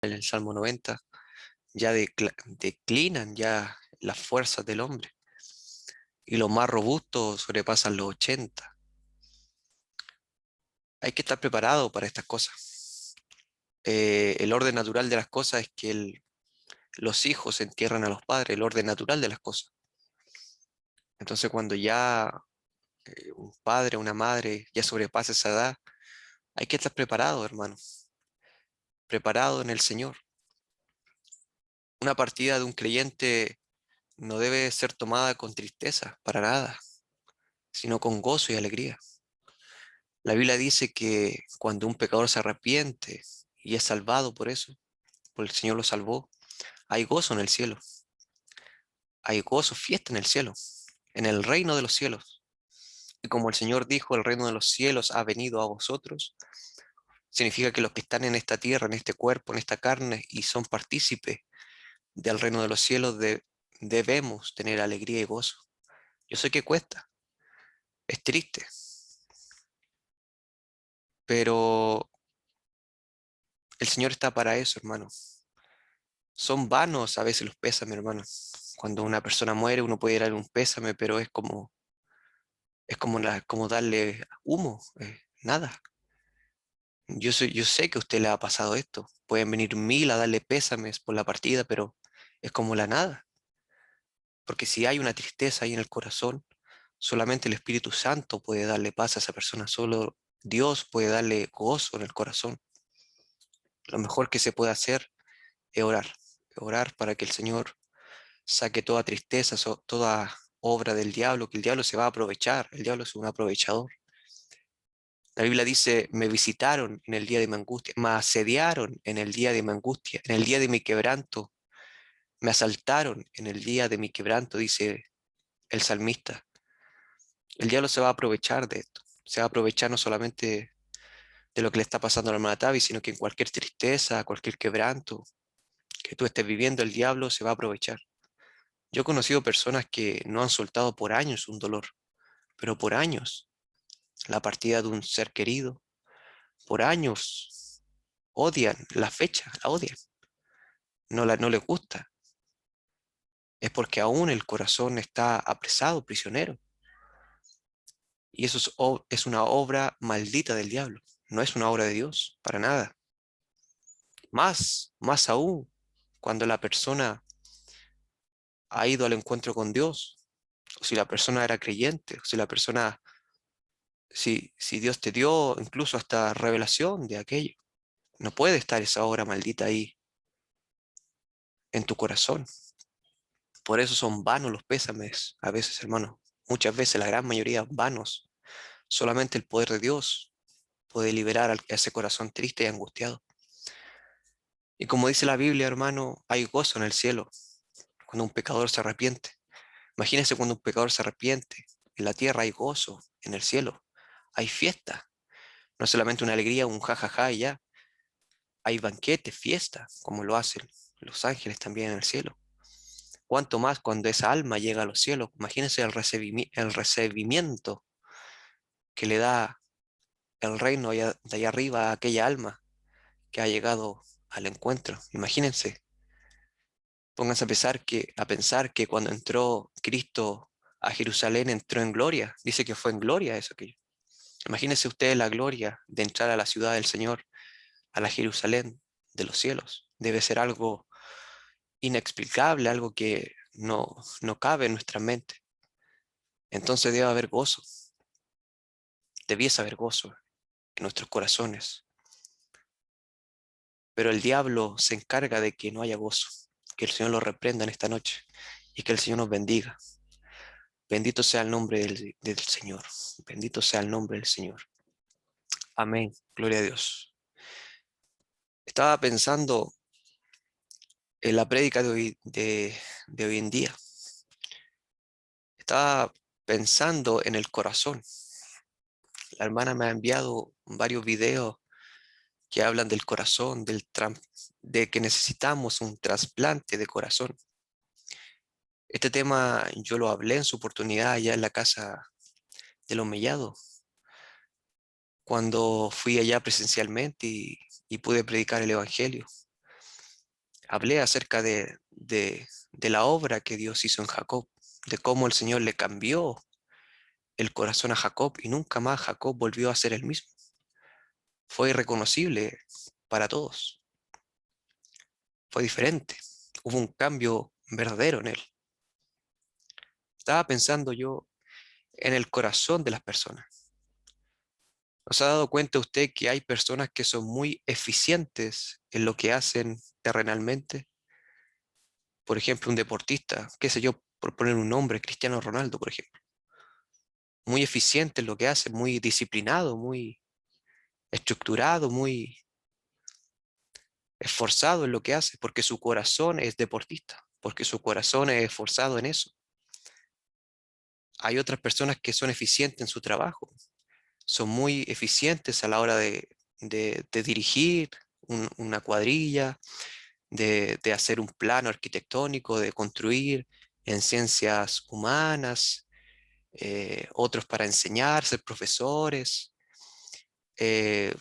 en el Salmo 90, ya declinan ya las fuerzas del hombre y los más robustos sobrepasan los 80. Hay que estar preparado para estas cosas. El orden natural de las cosas es que los hijos entierran a los padres, el orden natural de las cosas. Entonces cuando ya un padre, una madre ya sobrepasa esa edad, hay que estar preparado, hermano, preparado en el Señor. Una partida de un creyente no debe ser tomada con tristeza, para nada, sino con gozo y alegría. La Biblia dice que cuando un pecador se arrepiente y es salvado por eso, por el Señor lo salvó, hay gozo en el cielo, hay gozo, fiesta en el cielo, en el reino de los cielos. Y como el Señor dijo, el reino de los cielos ha venido a vosotros, significa que los que están en esta tierra, en este cuerpo, en esta carne y son partícipes del reino de los cielos, debemos tener alegría y gozo. Yo sé que cuesta, es triste, pero el Señor está para eso, hermano. Son vanos a veces los pésames, hermano. Cuando una persona muere, uno puede dar un pésame, pero como darle humo, nada. Yo sé que a usted le ha pasado esto. Pueden venir 1000 a darle pésames por la partida, pero es como la nada. Porque si hay una tristeza ahí en el corazón, solamente el Espíritu Santo puede darle paz a esa persona. Solo Dios puede darle gozo en el corazón. Lo mejor que se puede hacer es orar. Orar para que el Señor saque toda tristeza, toda obra del diablo, que el diablo se va a aprovechar, el diablo es un aprovechador. La Biblia dice, me visitaron en el día de mi angustia, me asediaron en el día de mi angustia, en el día de mi quebranto, me asaltaron en el día de mi quebranto, dice el salmista. El diablo se va a aprovechar de esto, se va a aprovechar no solamente de lo que le está pasando a la hermana Tavi, sino que en cualquier tristeza, cualquier quebranto que tú estés viviendo, el diablo se va a aprovechar. Yo he conocido personas que no han soltado por años un dolor, pero por años, la partida de un ser querido, por años odian la fecha, la odian, no les gusta. Es porque aún el corazón está apresado, prisionero. Y eso es una obra maldita del diablo, no es una obra de Dios, para nada. Más aún, cuando la persona ha ido al encuentro con Dios, o si la persona era creyente, o si la persona, si Dios te dio incluso hasta revelación de aquello. No puede estar esa obra maldita ahí en tu corazón. Por eso son vanos los pésames, a veces, hermano. Muchas veces, la gran mayoría, vanos. Solamente el poder de Dios puede liberar a ese corazón triste y angustiado. Y como dice la Biblia, hermano, hay gozo en el cielo cuando un pecador se arrepiente. Imagínese cuando un pecador se arrepiente. En la tierra hay gozo, en el cielo hay fiesta. No es solamente una alegría, un jajaja y ya. Hay banquete, fiesta, como lo hacen los ángeles también en el cielo. Cuanto más cuando esa alma llega a los cielos. Imagínense el recibimiento que le da el reino de allá arriba a aquella alma que ha llegado al encuentro. Imagínense, pónganse a pensar que cuando entró Cristo a Jerusalén entró en gloria. Dice que fue en gloria eso que imagínense ustedes la gloria de entrar a la ciudad del Señor, a la Jerusalén de los cielos. Debe ser algo inexplicable, algo que no cabe en nuestra mente. Entonces debe haber gozo, debiese haber gozo en nuestros corazones. Pero el diablo se encarga de que no haya gozo. Que el Señor lo reprenda en esta noche y que el Señor nos bendiga. Bendito sea el nombre del Señor. Bendito sea el nombre del Señor. Amén. Gloria a Dios. Estaba pensando en la prédica de hoy en día. Estaba pensando en el corazón. La hermana me ha enviado varios videos que hablan del corazón, de que necesitamos un trasplante de corazón. Este tema yo lo hablé en su oportunidad allá en la casa de los Mellados, cuando fui allá presencialmente y pude predicar el Evangelio. Hablé acerca de la obra que Dios hizo en Jacob, de cómo el Señor le cambió el corazón a Jacob y nunca más Jacob volvió a ser el mismo. Fue irreconocible para todos, fue diferente, hubo un cambio verdadero en él. Estaba pensando yo en el corazón de las personas. ¿No se ha dado cuenta usted que hay personas que son muy eficientes en lo que hacen terrenalmente? Por ejemplo, un deportista, qué sé yo, por poner un nombre, Cristiano Ronaldo, por ejemplo. Muy eficiente en lo que hace, muy disciplinado, muy estructurado, muy esforzado en lo que hace, porque su corazón es deportista, porque su corazón es esforzado en eso. Hay otras personas que son eficientes en su trabajo, son muy eficientes a la hora de dirigir una cuadrilla, de hacer un plano arquitectónico, de construir en ciencias humanas, otros para enseñar, ser profesores, eh,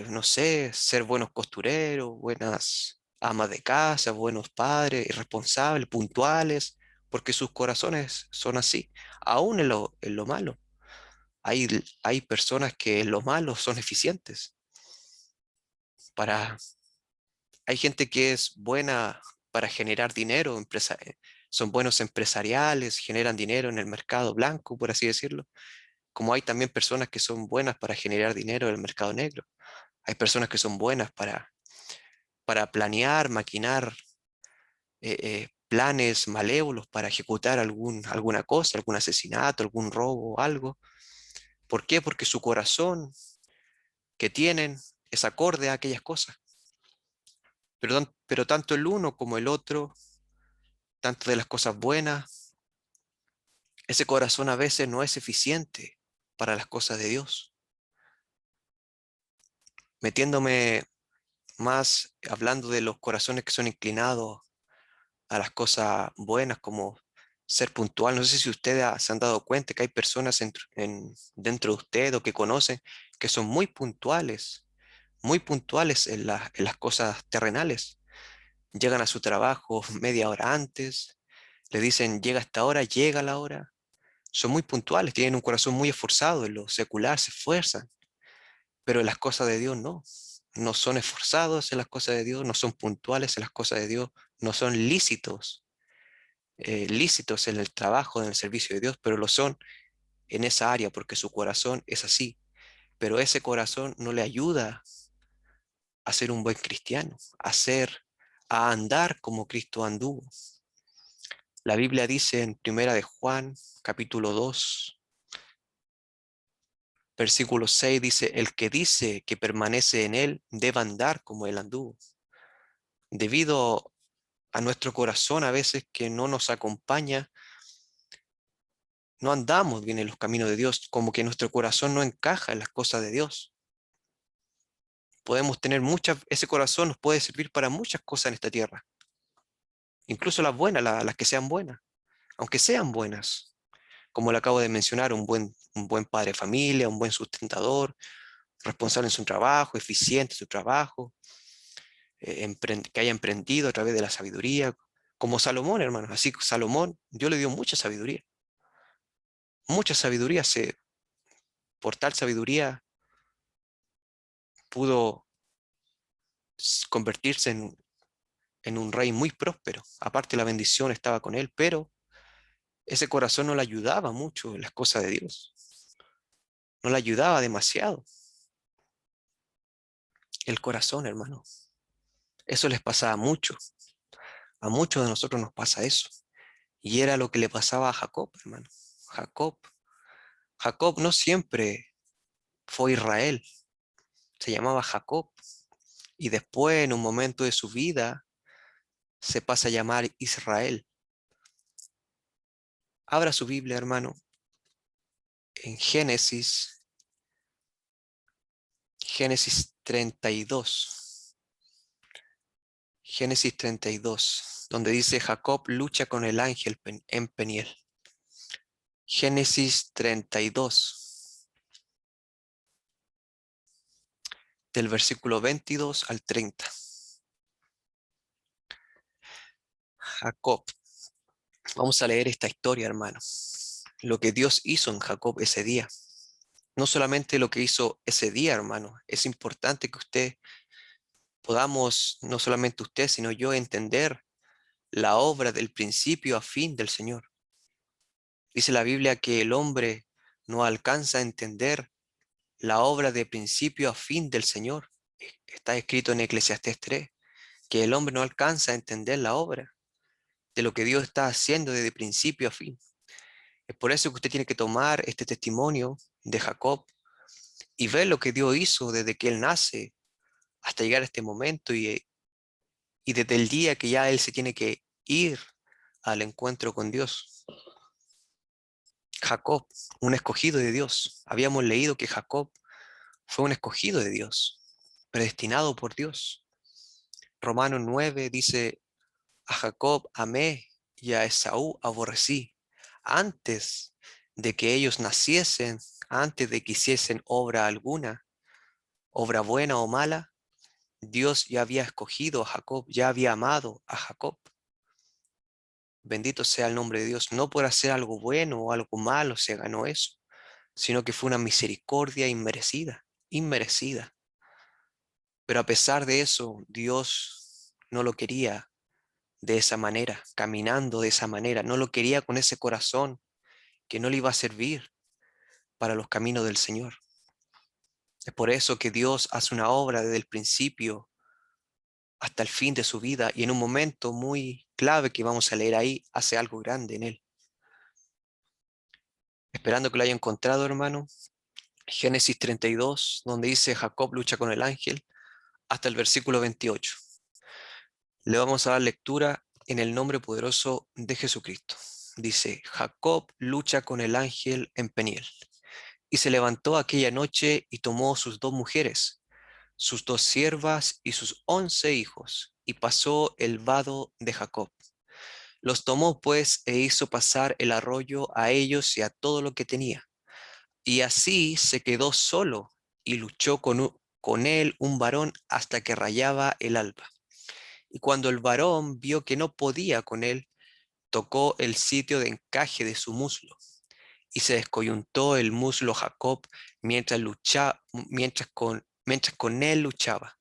no sé, ser buenos costureros, buenas amas de casa, buenos padres, responsables, puntuales, porque sus corazones son así, aún en lo malo. Hay personas que en lo malo son eficientes. Para, hay gente que es buena para generar dinero, son buenos empresariales, generan dinero en el mercado blanco, por así decirlo, como hay también personas que son buenas para generar dinero en el mercado negro. Hay personas que son buenas para planear, maquinar planes malévolos para ejecutar alguna cosa, algún asesinato, algún robo, algo. ¿Por qué? Porque su corazón que tienen es acorde a aquellas cosas. Pero tanto el uno como el otro, tanto de las cosas buenas, ese corazón a veces no es eficiente para las cosas de Dios. Metiéndome más, hablando de los corazones que son inclinados a las cosas buenas, como ser puntual. No sé si ustedes se han dado cuenta que hay personas dentro de usted o que conocen que son muy puntuales en las cosas terrenales. Llegan a su trabajo media hora antes, le dicen llega a esta hora, llega a la hora. Son muy puntuales, tienen un corazón muy esforzado en lo secular, se esfuerzan, pero en las cosas de Dios no. No son esforzados en las cosas de Dios, no son puntuales en las cosas de Dios, no son lícitos en el trabajo, en el servicio de Dios, pero lo son en esa área porque su corazón es así. Pero ese corazón no le ayuda a ser un buen cristiano, a andar como Cristo anduvo. La Biblia dice en Primera de Juan, capítulo 2, versículo 6, el que dice que permanece en él debe andar como él anduvo. Debido a nuestro corazón a veces que no nos acompaña, no andamos bien en los caminos de Dios, como que nuestro corazón no encaja en las cosas de Dios. Podemos tener ese corazón nos puede servir para muchas cosas en esta tierra, incluso las buenas, las que sean buenas, aunque sean buenas, como le acabo de mencionar, un buen padre de familia, un buen sustentador, responsable en su trabajo, eficiente en su trabajo, que haya emprendido a través de la sabiduría, como Salomón, hermanos. Así Salomón, Dios le dio mucha sabiduría, por tal sabiduría pudo convertirse en un rey muy próspero. Aparte la bendición estaba con él, pero ese corazón no le ayudaba mucho en las cosas de Dios. No le ayudaba demasiado. El corazón, hermano. Eso les pasaba mucho. A muchos de nosotros nos pasa eso. Y era lo que le pasaba a Jacob, hermano. Jacob. Jacob no siempre fue Israel. Se llamaba Jacob. Y después, en un momento de su vida, se pasa a llamar Israel. Abra su Biblia, hermano, en Génesis 32. Génesis 32, donde dice Jacob lucha con el ángel en Peniel. Génesis 32, del versículo 22 al 30. Jacob. Vamos a leer esta historia, hermano. Lo que Dios hizo en Jacob ese día. No solamente lo que hizo ese día, hermano. Es importante que usted podamos, no solamente usted, sino yo, entender la obra del principio a fin del Señor. Dice la Biblia que el hombre no alcanza a entender la obra de principio a fin del Señor. Está escrito en Eclesiastés 3, que el hombre no alcanza a entender la obra de lo que Dios está haciendo desde principio a fin. Es por eso que usted tiene que tomar este testimonio de Jacob y ver lo que Dios hizo desde que él nace hasta llegar a este momento y desde el día que ya él se tiene que ir al encuentro con Dios. Jacob, un escogido de Dios. Habíamos leído que Jacob fue un escogido de Dios, predestinado por Dios. Romanos 9 dice, a Jacob amé y a Esaú aborrecí. Antes de que ellos naciesen, antes de que hiciesen obra alguna, obra buena o mala, Dios ya había escogido a Jacob, ya había amado a Jacob. Bendito sea el nombre de Dios. No por hacer algo bueno o algo malo se ganó eso, sino que fue una misericordia inmerecida, inmerecida. Pero a pesar de eso, Dios no lo quería de esa manera, caminando de esa manera. No lo quería con ese corazón que no le iba a servir para los caminos del Señor. Es por eso que Dios hace una obra desde el principio hasta el fin de su vida y en un momento muy clave que vamos a leer ahí, hace algo grande en él. Esperando que lo haya encontrado, hermano. Génesis 32, donde dice Jacob lucha con el ángel, hasta el versículo 28. Le vamos a dar lectura en el nombre poderoso de Jesucristo. Dice, Jacob lucha con el ángel en Peniel. Y se levantó aquella noche y tomó sus 2 mujeres, sus 2 siervas y sus 11 hijos, y pasó el vado de Jacob. Los tomó pues e hizo pasar el arroyo a ellos y a todo lo que tenía. Y así se quedó solo y luchó con él un varón hasta que rayaba el alba. Y cuando el varón vio que no podía con él, tocó el sitio de encaje de su muslo. Y se descoyuntó el muslo Jacob mientras con él luchaba.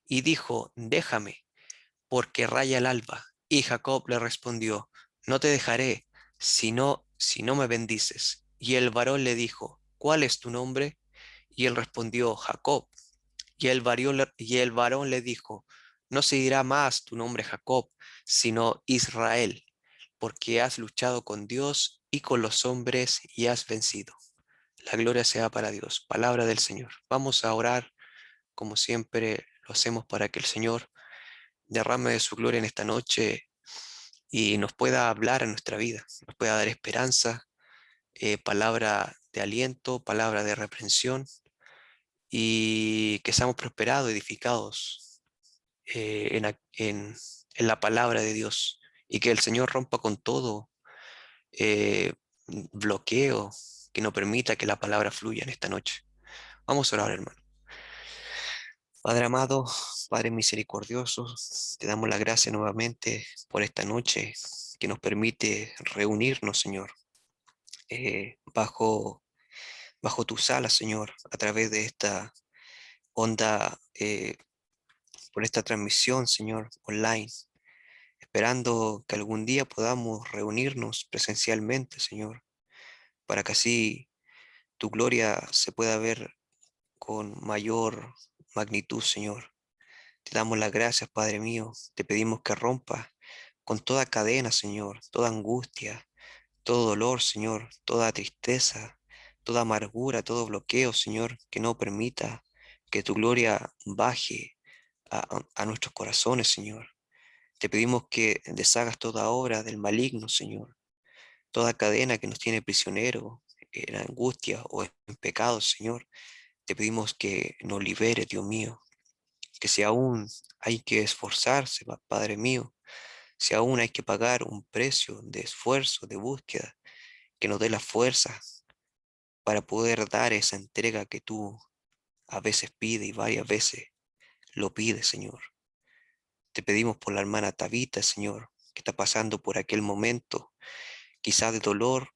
Y dijo, déjame, porque raya el alba. Y Jacob le respondió, no te dejaré, si no me bendices. Y el varón le dijo, ¿cuál es tu nombre? Y él respondió, Jacob. Y el varón le dijo, no se dirá más tu nombre Jacob, sino Israel, porque has luchado con Dios y con los hombres y has vencido. La gloria sea para Dios. Palabra del Señor. Vamos a orar como siempre lo hacemos para que el Señor derrame de su gloria en esta noche y nos pueda hablar a nuestra vida, nos pueda dar esperanza, palabra de aliento, palabra de reprensión y que seamos prosperados, edificados en la palabra de Dios y que el Señor rompa con todo eh, bloqueo que no permita que la palabra fluya en esta noche. Vamos a orar, hermano. Padre amado, Padre misericordioso, te damos la gracia nuevamente por esta noche que nos permite reunirnos, Señor, bajo tu sala, Señor, a través de esta onda, por esta transmisión, Señor, online, esperando que algún día podamos reunirnos presencialmente, Señor, para que así tu gloria se pueda ver con mayor magnitud, Señor. Te damos las gracias, Padre mío. Te pedimos que rompas con toda cadena, Señor, toda angustia, todo dolor, Señor, toda tristeza, toda amargura, todo bloqueo, Señor, que no permita que tu gloria baje a nuestros corazones, Señor. Te pedimos que deshagas toda obra del maligno, Señor, toda cadena que nos tiene prisioneros en angustia o en pecado, Señor. Te pedimos que nos libere, Dios mío, que si aún hay que esforzarse, Padre mío, si aún hay que pagar un precio de esfuerzo, de búsqueda, que nos dé la fuerza para poder dar esa entrega que tú a veces pides y varias veces lo pides, Señor. Te pedimos por la hermana Tabita, Señor, que está pasando por aquel momento, quizás de dolor,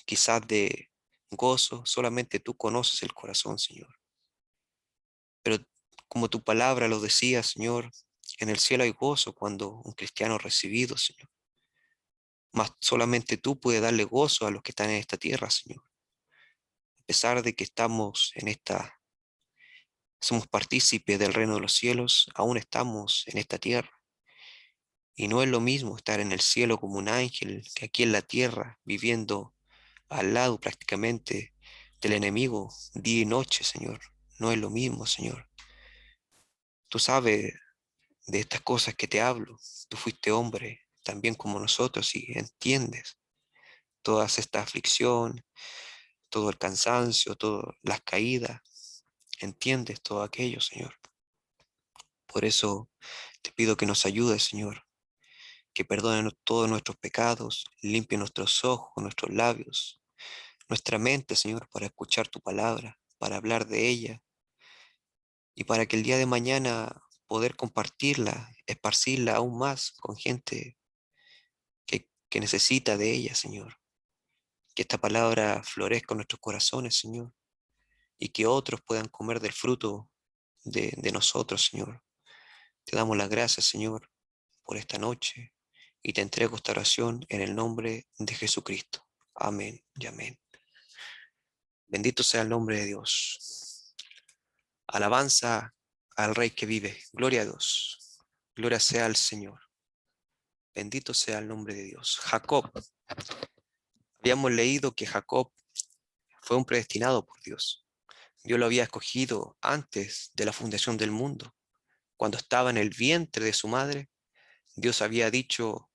quizás de gozo. Solamente tú conoces el corazón, Señor. Pero como tu palabra lo decía, Señor, en el cielo hay gozo cuando un cristiano es recibido, Señor. Mas solamente tú puedes darle gozo a los que están en esta tierra, Señor. A pesar de que estamos en somos partícipes del reino de los cielos, aún estamos en esta tierra. Y no es lo mismo estar en el cielo como un ángel que aquí en la tierra, viviendo al lado prácticamente del enemigo día y noche, Señor. No es lo mismo, Señor. Tú sabes de estas cosas que te hablo. Tú fuiste hombre también como nosotros y entiendes toda esta aflicción, todo el cansancio, todas las caídas. Entiendes todo aquello, Señor. Por eso te pido que nos ayudes, Señor, que perdone todos nuestros pecados, limpie nuestros ojos, nuestros labios, nuestra mente, Señor, para escuchar tu palabra, para hablar de ella y para que el día de mañana poder compartirla, esparcirla aún más con gente que necesita de ella, Señor. Que esta palabra florezca en nuestros corazones, Señor, y que otros puedan comer del fruto de nosotros, Señor. Te damos las gracias, Señor, por esta noche y te entrego esta oración en el nombre de Jesucristo. Amén y amén. Bendito sea el nombre de Dios. Alabanza al Rey que vive. Gloria a Dios. Gloria sea al Señor. Bendito sea el nombre de Dios. Jacob. Habíamos leído que Jacob fue un predestinado por Dios. Dios lo había escogido antes de la fundación del mundo. Cuando estaba en el vientre de su madre, Dios había dicho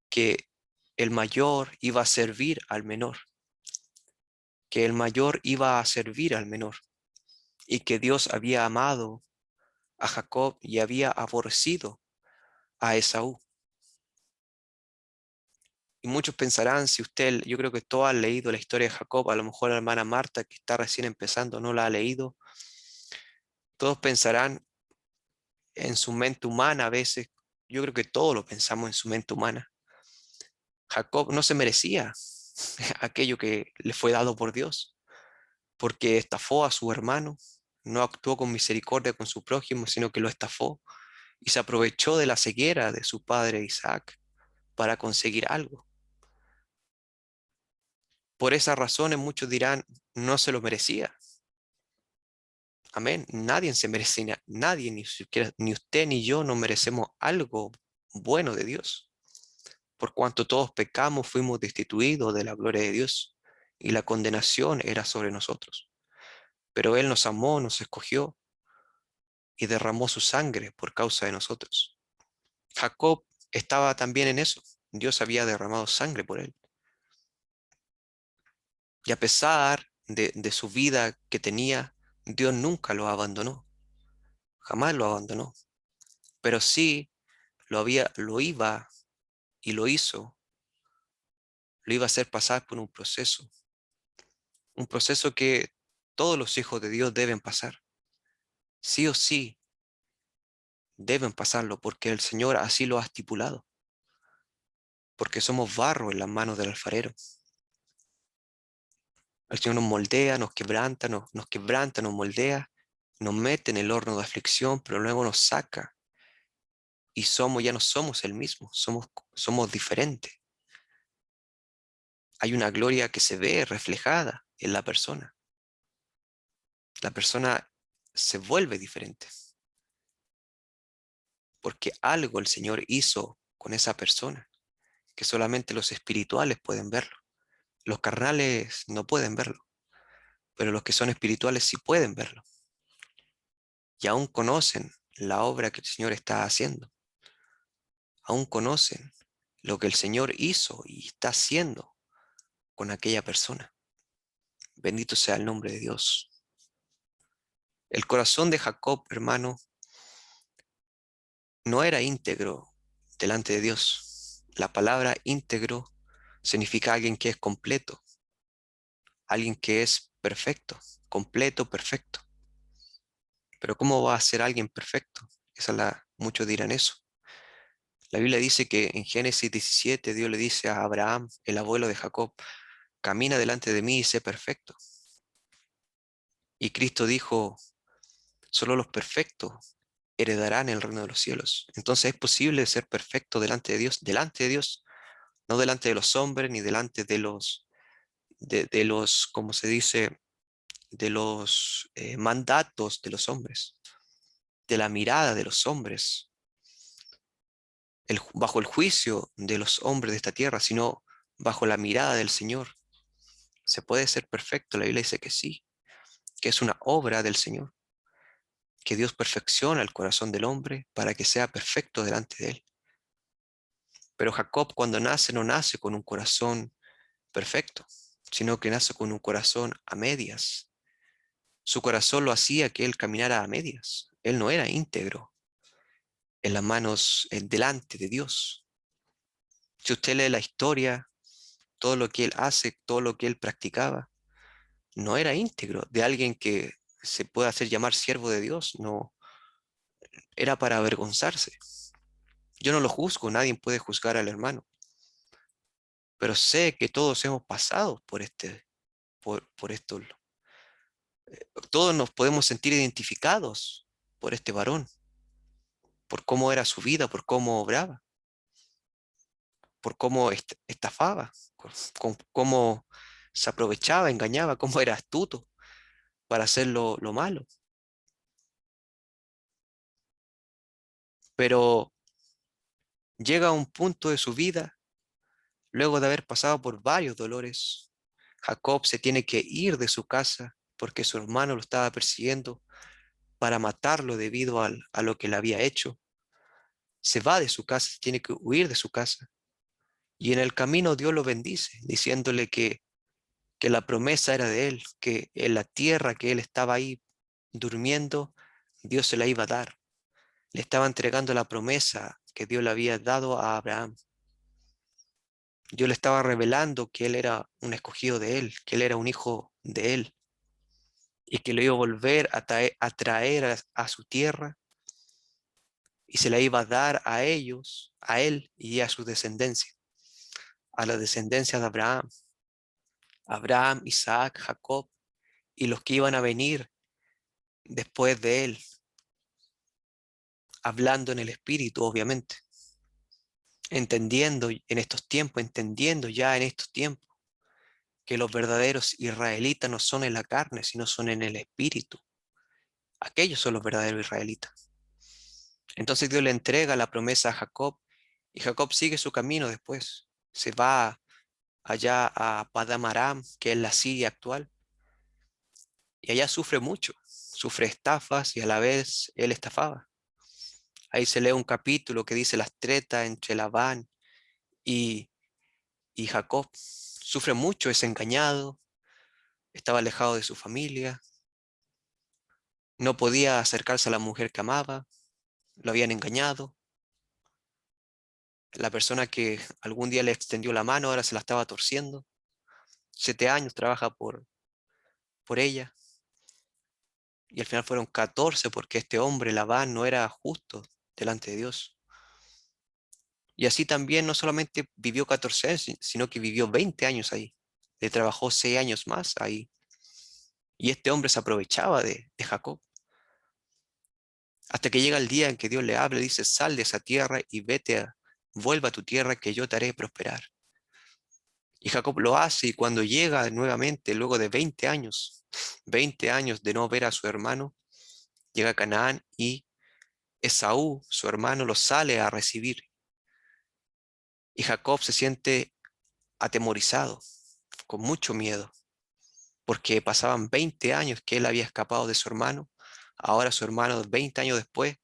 que el mayor iba a servir al menor, que el mayor iba a servir al menor, y que Dios había amado a Jacob y había aborrecido a Esaú. Y muchos pensarán, si usted, yo creo que todos han leído la historia de Jacob, a lo mejor la hermana Marta, que está recién empezando, no la ha leído, todos pensarán en su mente humana a veces, yo creo que todos lo pensamos en su mente humana. Jacob no se merecía aquello que le fue dado por Dios, porque estafó a su hermano, no actuó con misericordia con su prójimo, sino que lo estafó y se aprovechó de la ceguera de su padre Isaac para conseguir algo. Por esas razones muchos dirán, no se lo merecía. Amén. Nadie se merece, nadie, ni siquiera, ni usted ni yo, no merecemos algo bueno de Dios. Por cuanto todos pecamos, fuimos destituidos de la gloria de Dios y la condenación era sobre nosotros. Pero Él nos amó, nos escogió y derramó su sangre por causa de nosotros. Jacob estaba también en eso. Dios había derramado sangre por él. Y a pesar de su vida que tenía, Dios nunca lo abandonó. Jamás lo abandonó. Pero sí lo iba y lo hizo, lo iba a hacer pasar por un proceso. Un proceso que todos los hijos de Dios deben pasar. Sí o sí deben pasarlo porque el Señor así lo ha estipulado. Porque somos barro en las manos del alfarero. El Señor nos moldea, nos quebranta, nos moldea, nos mete en el horno de aflicción, pero luego nos saca y ya no somos el mismo, somos diferentes. Hay una gloria que se ve reflejada en la persona. La persona se vuelve diferente porque algo el Señor hizo con esa persona que solamente los espirituales pueden verlo. Los carnales no pueden verlo, pero los que son espirituales sí pueden verlo y aún conocen la obra que el Señor está haciendo. Aún conocen lo que el Señor hizo y está haciendo con aquella persona. Bendito sea el nombre de Dios. El corazón de Jacob, hermano, no era íntegro delante de Dios. La palabra íntegro significa alguien que es completo, alguien que es perfecto, completo, perfecto. Pero ¿cómo va a ser alguien perfecto? Muchos dirán eso. La Biblia dice que en Génesis 17 Dios le dice a Abraham, el abuelo de Jacob, camina delante de mí y sé perfecto. Y Cristo dijo, solo los perfectos heredarán el reino de los cielos. Entonces es posible ser perfecto delante de Dios, no delante de los hombres ni delante de los, como se dice, de los mandatos de los hombres, de la mirada de los hombres, bajo el juicio de los hombres de esta tierra, sino bajo la mirada del Señor. ¿Se puede ser perfecto? La Biblia dice que sí, que es una obra del Señor, que Dios perfecciona el corazón del hombre para que sea perfecto delante de él. Pero Jacob cuando nace no nace con un corazón perfecto, sino que nace con un corazón a medias. Su corazón lo hacía que él caminara a medias. Él no era íntegro en las manos, delante de Dios. Si usted lee la historia, todo lo que él hace, todo lo que él practicaba, no era íntegro, de alguien que se puede hacer llamar siervo de Dios, no, era para avergonzarse. Yo no lo juzgo, nadie puede juzgar al hermano, pero sé que todos hemos pasado por esto. Todos nos podemos sentir identificados por este varón, por cómo era su vida, por cómo obraba, por cómo estafaba, con cómo se aprovechaba, engañaba, cómo era astuto para hacer lo malo. Pero llega a un punto de su vida, luego de haber pasado por varios dolores, Jacob se tiene que ir de su casa porque su hermano lo estaba persiguiendo para matarlo debido a lo que le había hecho. Se va de su casa, tiene que huir de su casa. Y en el camino Dios lo bendice, diciéndole que la promesa era de él, que en la tierra que él estaba ahí durmiendo, Dios se la iba a dar. Le estaba entregando la promesa que Dios le había dado a Abraham. Dios le estaba revelando que él era un escogido de él, que él era un hijo de él, y que lo iba a volver a traer a su tierra y se la iba a dar a ellos, a él y a su descendencia, a la descendencia de Abraham. Abraham, Isaac, Jacob y los que iban a venir después de él, hablando en el Espíritu, obviamente, entendiendo en estos tiempos, entendiendo ya en estos tiempos que los verdaderos israelitas no son en la carne, sino son en el Espíritu. Aquellos son los verdaderos israelitas. Entonces Dios le entrega la promesa a Jacob y Jacob sigue su camino después. Se va allá a Padam Aram, que es la Siria actual, y allá sufre mucho, sufre estafas y a la vez él estafaba. Ahí se lee un capítulo que dice las tretas entre Labán y, y Jacob. Sufre mucho, es engañado, estaba alejado de su familia, no podía acercarse a la mujer que amaba, lo habían engañado. La persona que algún día le extendió la mano ahora se la estaba torciendo. 7 años trabaja por ella y al final fueron 14 porque este hombre, Labán, no era justo delante de Dios. Y así también no solamente vivió 14 años, sino que vivió 20 años ahí. Le trabajó 6 años más ahí. Y este hombre se aprovechaba de Jacob. Hasta que llega el día en que Dios le habla y dice, sal de esa tierra y vuelva a tu tierra que yo te haré prosperar. Y Jacob lo hace y cuando llega nuevamente, luego de 20 años de no ver a su hermano, llega a Canaán y Esaú, su hermano, lo sale a recibir. Y Jacob se siente atemorizado, con mucho miedo, porque pasaban 20 años que él había escapado de su hermano. Ahora su hermano, 20 años después,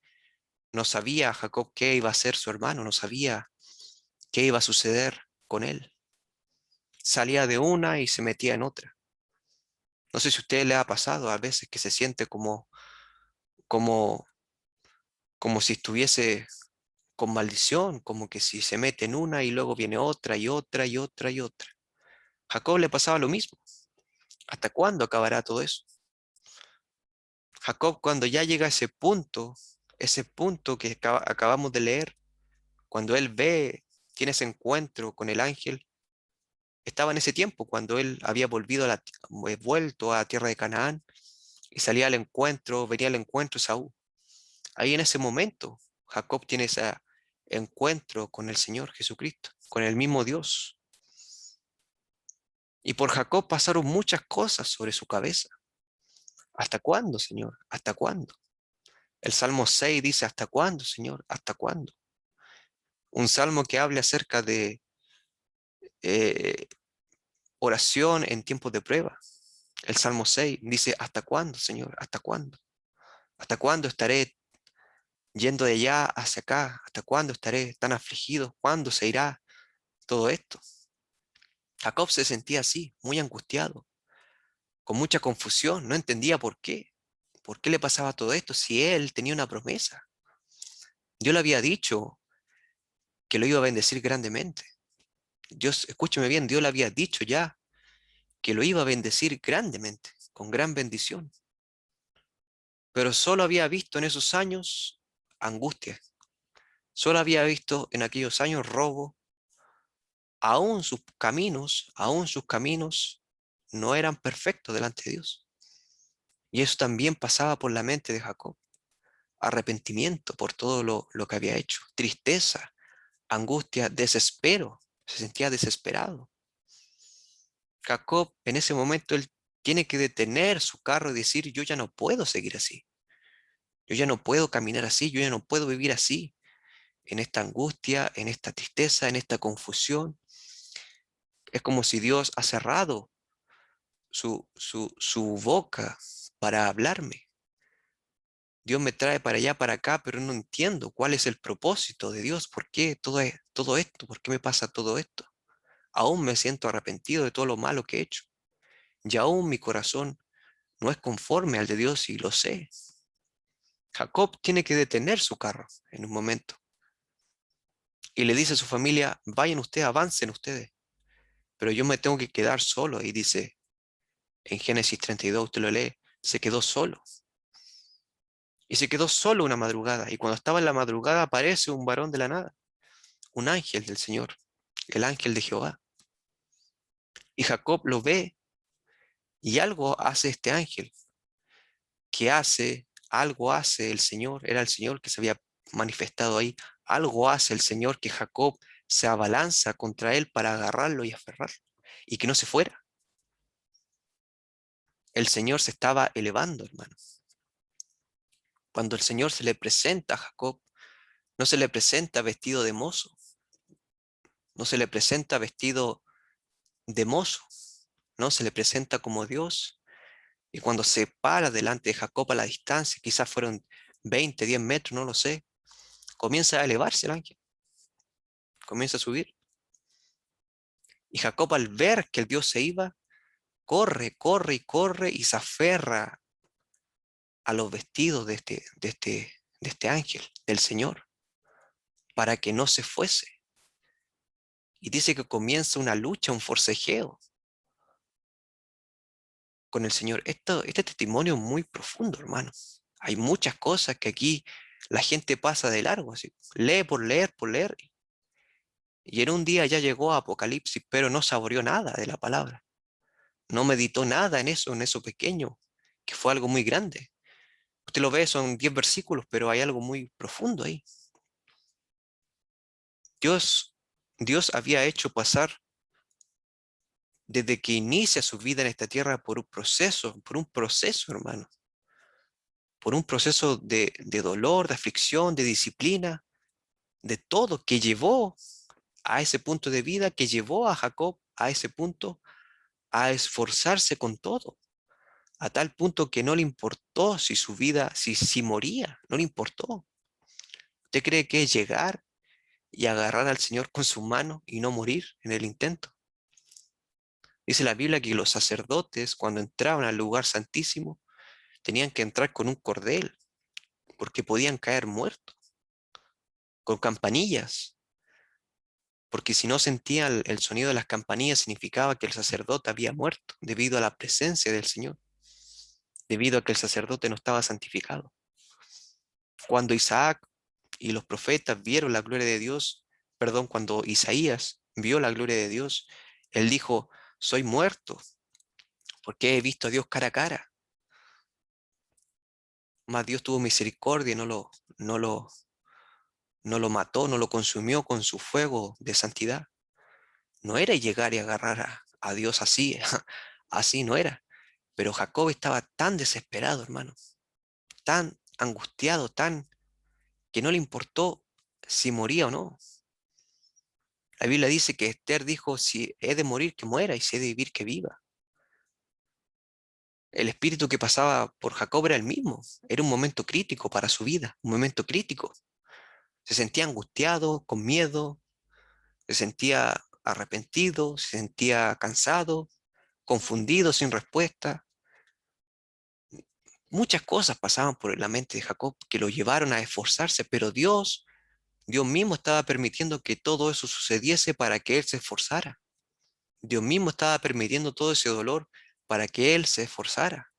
no sabía Jacob qué iba a hacer su hermano, no sabía qué iba a suceder con él. Salía de una y se metía en otra. No sé si a usted le ha pasado a veces que se siente como, como si estuviese con maldición, como que si se mete en una y luego viene otra y otra y otra y otra. Jacob le pasaba lo mismo. ¿Hasta cuándo acabará todo eso? Jacob cuando ya llega a ese punto que acabamos de leer, cuando él tiene ese encuentro con el ángel, estaba en ese tiempo, cuando él había vuelto a tierra de Canaán y salía al encuentro, venía al encuentro Esaú. Ahí en ese momento, Jacob tiene ese encuentro con el Señor Jesucristo, con el mismo Dios. Y por Jacob pasaron muchas cosas sobre su cabeza. ¿Hasta cuándo, Señor? ¿Hasta cuándo? El Salmo 6 dice, ¿hasta cuándo, Señor? ¿Hasta cuándo? Un salmo que habla acerca de eh, oración en tiempos de prueba. El Salmo 6 dice, ¿hasta cuándo, Señor? ¿Hasta cuándo? ¿Hasta cuándo estaré yendo de allá hacia acá? ¿Hasta cuándo estaré tan afligido? ¿Cuándo se irá todo esto? Jacob se sentía así, muy angustiado, con mucha confusión, no entendía por qué. ¿Por qué le pasaba todo esto si él tenía una promesa? Dios le había dicho que lo iba a bendecir grandemente. Dios, escúcheme bien, Dios le había dicho ya que lo iba a bendecir grandemente, con gran bendición. Pero solo había visto en esos años angustia, solo había visto en aquellos años robo, aún sus caminos no eran perfectos delante de Dios. Y eso también pasaba por la mente de Jacob. Arrepentimiento por todo lo que había hecho, tristeza, angustia, desespero, se sentía desesperado. Jacob en ese momento él tiene que detener su carro y decir, yo ya no puedo seguir así, yo ya no puedo caminar así, yo ya no puedo vivir así, en esta angustia, en esta tristeza, en esta confusión. Es como si Dios ha cerrado su boca para hablarme. Dios me trae para allá, para acá, pero no entiendo cuál es el propósito de Dios, por qué todo esto, por qué me pasa todo esto. Aún me siento arrepentido de todo lo malo que he hecho. Y aún mi corazón no es conforme al de Dios y lo sé. Jacob tiene que detener su carro en un momento y le dice a su familia, vayan ustedes, avancen ustedes, pero yo me tengo que quedar solo. Y dice, en Génesis 32, usted lo lee, se quedó solo. Y se quedó solo una madrugada. Y cuando estaba en la madrugada aparece un varón de la nada, un ángel del Señor, el ángel de Jehová. Y Jacob lo ve y algo hace este ángel. ¿Qué hace? Algo hace el Señor. Era el Señor que se había manifestado ahí. Algo hace el Señor que Jacob se abalanza contra él para agarrarlo y aferrarlo y que no se fuera. El Señor se estaba elevando, hermano. Cuando el Señor se le presenta a Jacob, no se le presenta vestido de mozo, no se le presenta vestido de mozo, no se le presenta como Dios. Y cuando se para delante de Jacob a la distancia, quizás fueron 20, 10 metros, no lo sé, comienza a elevarse el ángel, comienza a subir. Y Jacob al ver que el Dios se iba, corre, corre y corre y se aferra a los vestidos de este ángel, del Señor, para que no se fuese. Y dice que comienza una lucha, un forcejeo con el Señor. Este testimonio es muy profundo, hermano. Hay muchas cosas que aquí la gente pasa de largo, así, lee por leer, por leer. Y en un día ya llegó a Apocalipsis, pero no saboreó nada de la palabra. No meditó nada en eso pequeño, que fue algo muy grande. Usted lo ve, son 10 versículos, pero hay algo muy profundo ahí. Dios, Dios había hecho pasar desde que inicia su vida en esta tierra por un proceso, hermano, por un proceso de dolor, de aflicción, de disciplina, de todo que llevó a ese punto de vida, que llevó a Jacob a ese punto, a esforzarse con todo, a tal punto que no le importó si su vida, si moría, no le importó. ¿Usted cree que es llegar y agarrar al Señor con su mano y no morir en el intento? Dice la Biblia que los sacerdotes, cuando entraban al lugar santísimo, tenían que entrar con un cordel, porque podían caer muertos, con campanillas, porque si no sentían el sonido de las campanillas significaba que el sacerdote había muerto debido a la presencia del Señor, debido a que el sacerdote no estaba santificado. Cuando Isaac y los profetas vieron la gloria de Dios, perdón, cuando Isaías vio la gloria de Dios, él dijo, soy muerto, porque he visto a Dios cara a cara. Mas Dios tuvo misericordia y no lo mató, no lo consumió con su fuego de santidad. No era llegar y agarrar a Dios así, así no era. Pero Jacob estaba tan desesperado, hermano, tan angustiado, tan que no le importó si moría o no. La Biblia dice que Esther dijo, si he de morir, que muera, y si he de vivir, que viva. El espíritu que pasaba por Jacob era el mismo. Era un momento crítico para su vida, un momento crítico. Se sentía angustiado, con miedo, se sentía arrepentido, se sentía cansado, confundido, sin respuesta. Muchas cosas pasaban por la mente de Jacob que lo llevaron a esforzarse, pero Dios mismo estaba permitiendo que todo eso sucediese para que él se esforzara. Dios mismo estaba permitiendo todo ese dolor para que él se esforzara.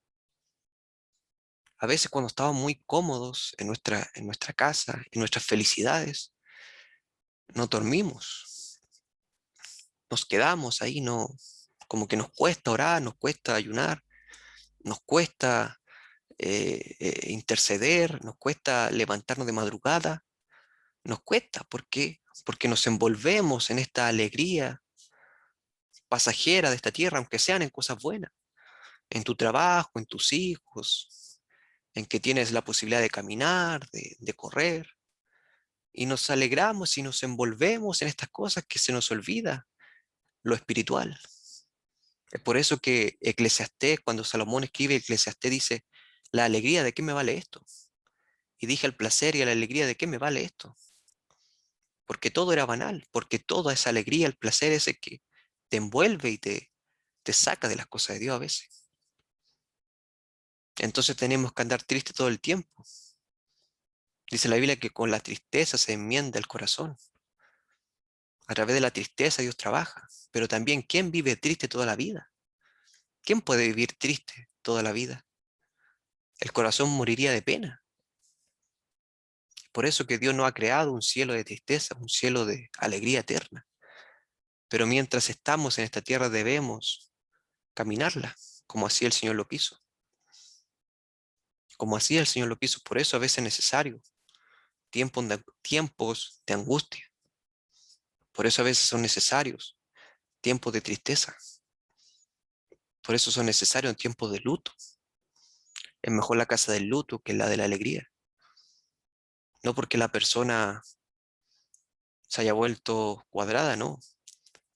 A veces cuando estamos muy cómodos en nuestra casa, en nuestras felicidades, no dormimos, nos quedamos ahí, no, como que nos cuesta orar, nos cuesta ayunar, nos cuesta interceder, nos cuesta levantarnos de madrugada, nos cuesta, ¿por qué? Porque nos envolvemos en esta alegría pasajera de esta tierra, aunque sean en cosas buenas, en tu trabajo, en tus hijos, en que tienes la posibilidad de caminar, de correr, y nos alegramos y nos envolvemos en estas cosas que se nos olvida lo espiritual. Es por eso que Eclesiastés, cuando Salomón escribe Eclesiastés, dice, la alegría, ¿de qué me vale esto? Y dije al placer y a la alegría, ¿de qué me vale esto? Porque todo era banal, porque toda esa alegría, el placer ese que te envuelve y te saca de las cosas de Dios a veces. Entonces tenemos que andar tristes todo el tiempo. Dice la Biblia que con la tristeza se enmienda el corazón. A través de la tristeza Dios trabaja. Pero también, ¿quién vive triste toda la vida? ¿Quién puede vivir triste toda la vida? El corazón moriría de pena. Por eso que Dios no ha creado un cielo de tristeza, un cielo de alegría eterna. Pero mientras estamos en esta tierra debemos caminarla, como así el Señor lo quiso. Como así el Señor lo quiso. Por eso a veces es necesario tiempos de angustia. Por eso a veces son necesarios tiempos de tristeza. Por eso son necesarios tiempos de luto. Es mejor la casa del luto que la de la alegría. No porque la persona se haya vuelto cuadrada, no.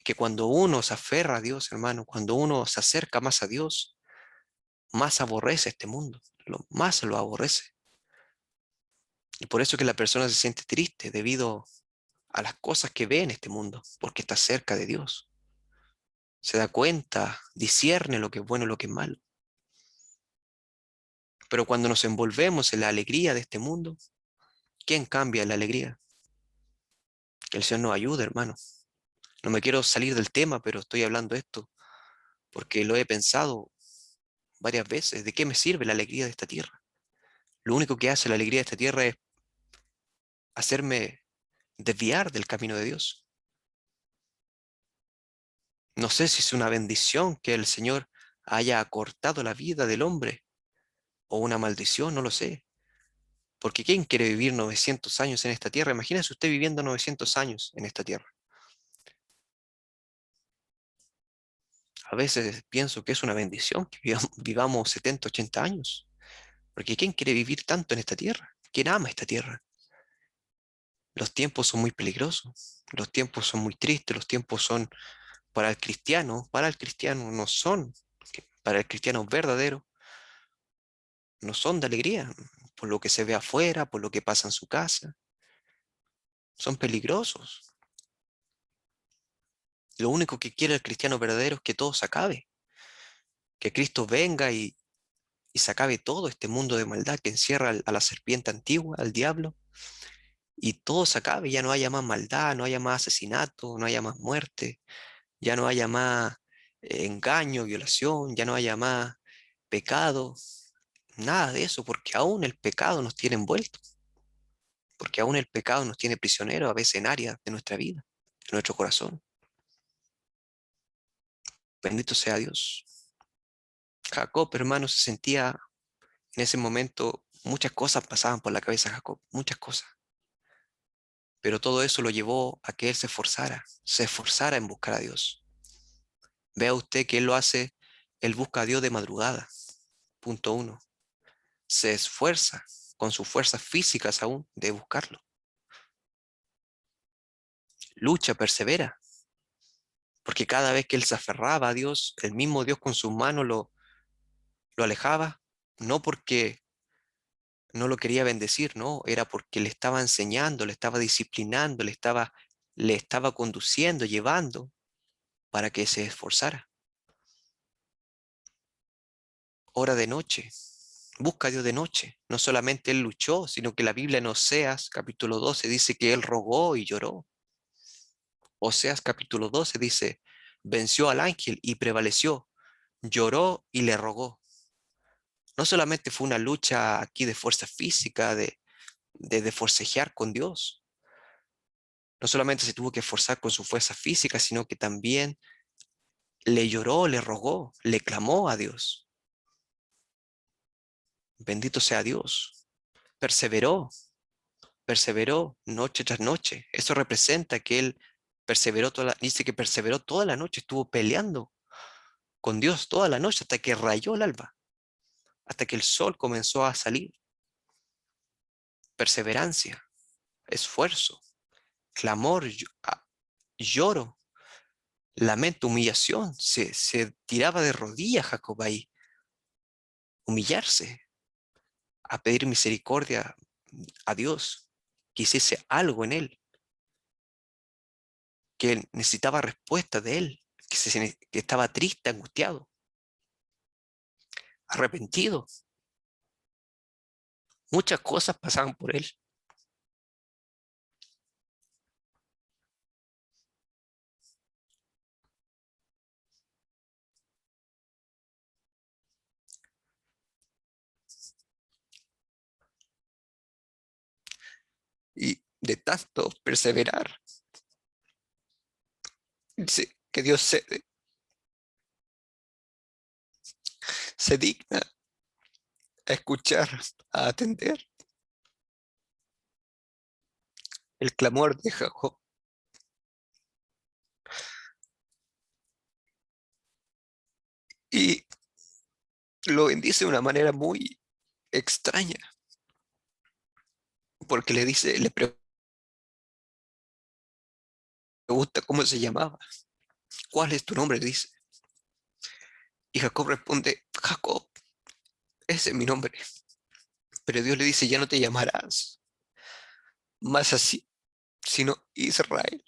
Que cuando uno se aferra a Dios, hermano, cuando uno se acerca más a Dios, más aborrece este mundo, más lo aborrece. Y por eso que la persona se siente triste debido a las cosas que ve en este mundo, porque está cerca de Dios. Se da cuenta, discierne lo que es bueno y lo que es malo. Pero cuando nos envolvemos en la alegría de este mundo, ¿quién cambia la alegría? Que el Señor nos ayude, hermano. No me quiero salir del tema, pero estoy hablando esto porque lo he pensado varias veces. ¿De qué me sirve la alegría de esta tierra? Lo único que hace la alegría de esta tierra es hacerme desviar del camino de Dios. No sé si es una bendición que el Señor haya acortado la vida del hombre o una maldición, no lo sé. Porque ¿quién quiere vivir 900 años en esta tierra? Imagínese usted viviendo 900 años en esta tierra. A veces pienso que es una bendición que vivamos 70, 80 años. Porque ¿quién quiere vivir tanto en esta tierra? ¿Quién ama esta tierra? Los tiempos son muy peligrosos, los tiempos son muy tristes, los tiempos son para el cristiano no son, para el cristiano verdadero, no son de alegría, por lo que se ve afuera, por lo que pasa en su casa, son peligrosos. Lo único que quiere el cristiano verdadero es que todo se acabe, que Cristo venga y se acabe todo este mundo de maldad que encierra a la serpiente antigua, al diablo, y todo se acabe, ya no haya más maldad, no haya más asesinato, no haya más muerte, ya no haya más engaño, violación, ya no haya más pecado, nada de eso, porque aún el pecado nos tiene envueltos. porque aún el pecado nos tiene prisioneros a veces en áreas de nuestra vida, en nuestro corazón. Bendito sea Dios. Jacob, hermano, se sentía en ese momento, muchas cosas pasaban por la cabeza de Jacob, muchas cosas. Pero todo eso lo llevó a que él se esforzara en buscar a Dios. Vea usted que él lo hace, él busca a Dios de madrugada. Punto uno. Se esfuerza con sus fuerzas físicas aún de buscarlo. Lucha, persevera, porque cada vez que él se aferraba a Dios, el mismo Dios con sus manos lo alejaba, no porque no lo quería bendecir, no, era porque le estaba enseñando, le estaba disciplinando, le estaba conduciendo, llevando para que se esforzara. Hora de noche, busca a Dios de noche. No solamente él luchó, sino que la Biblia en Oseas capítulo 12 dice que él rogó y lloró. Oseas capítulo 12 dice, venció al ángel y prevaleció, lloró y le rogó. No solamente fue una lucha aquí de fuerza física, de forcejear con Dios. No solamente se tuvo que esforzar con su fuerza física, sino que también le lloró, le rogó, le clamó a Dios. Bendito sea Dios. Perseveró, perseveró noche tras noche. Eso representa que él perseveró dice que perseveró toda la noche, estuvo peleando con Dios toda la noche hasta que rayó el alba, hasta que el sol comenzó a salir. Perseverancia, esfuerzo, clamor, lloro, lamento, humillación. Se tiraba de rodillas Jacob ahí, humillarse, a pedir misericordia a Dios, que hiciese algo en él, que él necesitaba respuesta de él, que estaba triste, angustiado, arrepentido. Muchas cosas pasaban por él. Y de tanto perseverar, dice que Dios se digna a escuchar, a atender el clamor de Jacob. Y lo bendice de una manera muy extraña, porque le pregunta cómo se llamaba, cuál es tu nombre, le dice. Y Jacob responde, Jacob, ese es mi nombre. Pero Dios le dice, ya no te llamarás más así, sino Israel,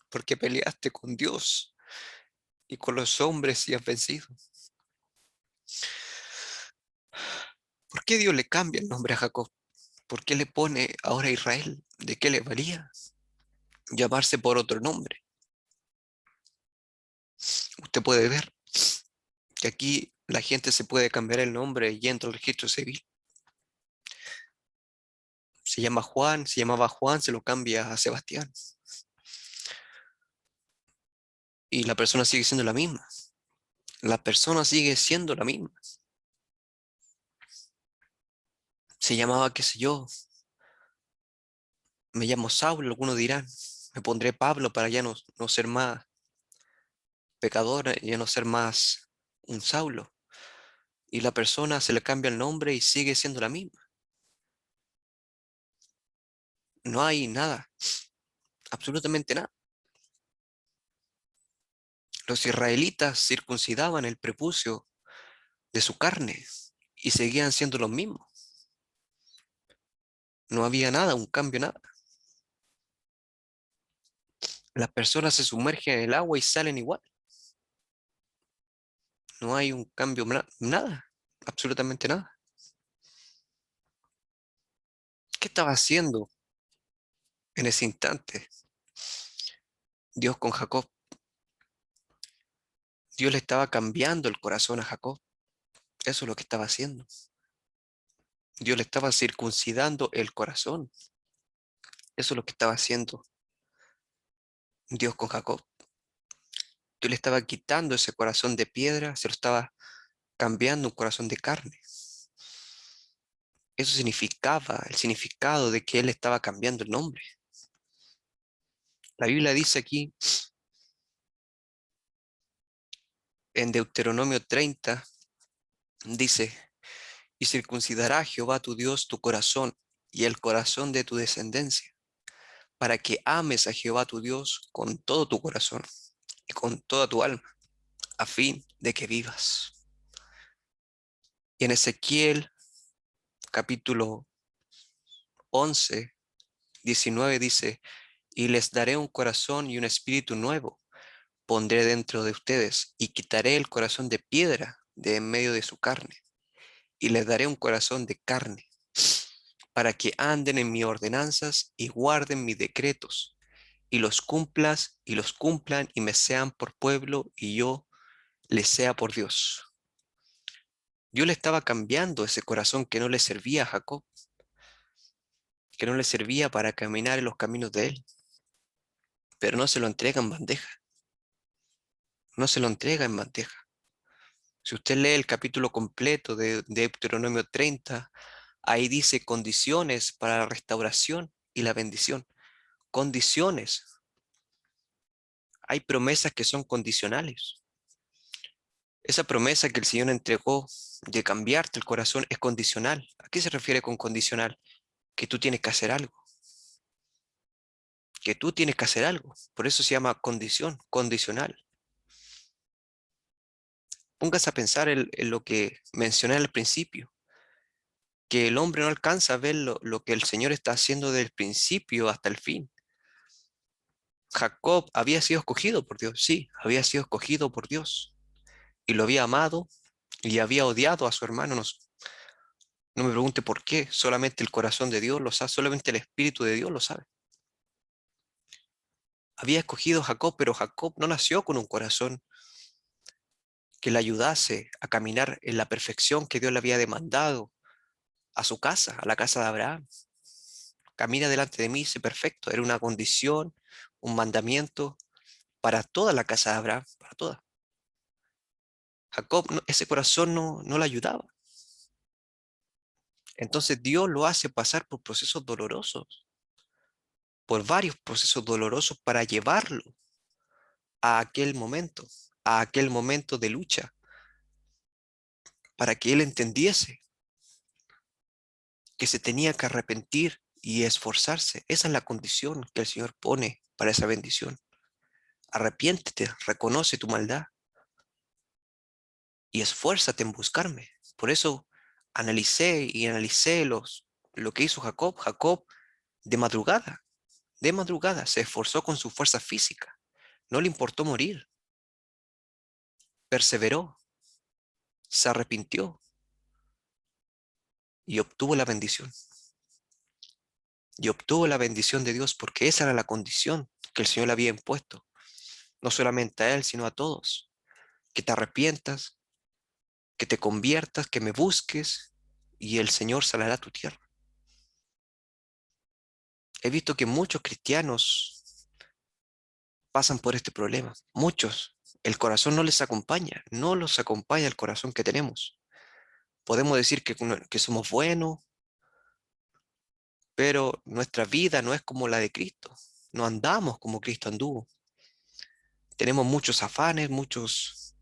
porque peleaste con Dios y con los hombres y has vencido. ¿Por qué Dios le cambia el nombre a Jacob? ¿Por qué le pone ahora Israel? ¿De qué le valía llamarse por otro nombre? Usted puede ver que aquí la gente se puede cambiar el nombre y entra al registro civil. Se llama Juan, se llamaba Juan, se lo cambia a Sebastián. Y la persona sigue siendo la misma. La persona sigue siendo la misma. Se llamaba, qué sé yo, me llamo Saulo, algunos dirán. Me pondré Pablo para ya no ser más pecador, ya no ser más un Saulo. Y la persona se le cambia el nombre y sigue siendo la misma. No hay nada, absolutamente nada. Los israelitas circuncidaban el prepucio de su carne y seguían siendo los mismos. No había nada, un cambio, nada. Las personas se sumergen en el agua y salen igual. No hay un cambio, nada, absolutamente nada. ¿Qué estaba haciendo en ese instante Dios con Jacob? Dios le estaba cambiando el corazón a Jacob. Eso es lo que estaba haciendo. Dios le estaba circuncidando el corazón. Eso es lo que estaba haciendo Dios con Jacob. Dios le estaba quitando ese corazón de piedra, se lo estaba cambiando un corazón de carne. Eso significaba el significado de que él estaba cambiando el nombre. La Biblia dice aquí en Deuteronomio 30, dice, y circuncidará Jehová tu Dios tu corazón y el corazón de tu descendencia, para que ames a Jehová tu Dios con todo tu corazón y con toda tu alma, a fin de que vivas. Y en Ezequiel capítulo 11, 19 dice, y les daré un corazón y un espíritu nuevo, pondré dentro de ustedes, y quitaré el corazón de piedra de en medio de su carne, y les daré un corazón de carne, para que anden en mis ordenanzas y guarden mis decretos, y los cumplas y los cumplan y me sean por pueblo y yo les sea por Dios. Yo le estaba cambiando ese corazón que no le servía a Jacob, que no le servía para caminar en los caminos de él, pero no se lo entrega en bandeja, no se lo entrega en bandeja. Si usted lee el capítulo completo de Deuteronomio 30, ahí dice condiciones para la restauración y la bendición. Condiciones. Hay promesas que son condicionales. Esa promesa que el Señor entregó de cambiarte el corazón es condicional. ¿A qué se refiere con condicional? Que tú tienes que hacer algo. Que tú tienes que hacer algo. Por eso se llama condición, condicional. Póngase a pensar en lo que mencioné al principio, que el hombre no alcanza a ver lo que el Señor está haciendo desde el principio hasta el fin. Jacob había sido escogido por Dios, sí, había sido escogido por Dios y lo había amado y había odiado a su hermano. No, no me pregunte por qué, solamente el corazón de Dios lo sabe, solamente el Espíritu de Dios lo sabe. Había escogido a Jacob, pero Jacob no nació con un corazón que le ayudase a caminar en la perfección que Dios le había demandado a su casa, a la casa de Abraham. Camina delante de mí, sé perfecto. Era una condición, un mandamiento para toda la casa de Abraham, para toda. Jacob, ese corazón no le ayudaba. Entonces Dios lo hace pasar por procesos dolorosos, por varios procesos dolorosos para llevarlo a aquel momento de lucha, para que él entendiese que se tenía que arrepentir y esforzarse. Esa es la condición que el Señor pone para esa bendición. Arrepiéntete, reconoce tu maldad y esfuérzate en buscarme. Por eso analicé y analicé lo que hizo Jacob. Jacob de madrugada se esforzó con su fuerza física. No le importó morir, perseveró, se arrepintió y obtuvo la bendición. Y obtuvo la bendición de Dios porque esa era la condición que el Señor le había impuesto. No solamente a él, sino a todos. Que te arrepientas, que te conviertas, que me busques y el Señor sanará tu tierra. He visto que muchos cristianos pasan por este problema. Muchos. El corazón no les acompaña, no los acompaña el corazón que tenemos. Podemos decir que somos buenos, pero nuestra vida no es como la de Cristo. No andamos como Cristo anduvo. Tenemos muchos afanes, muchas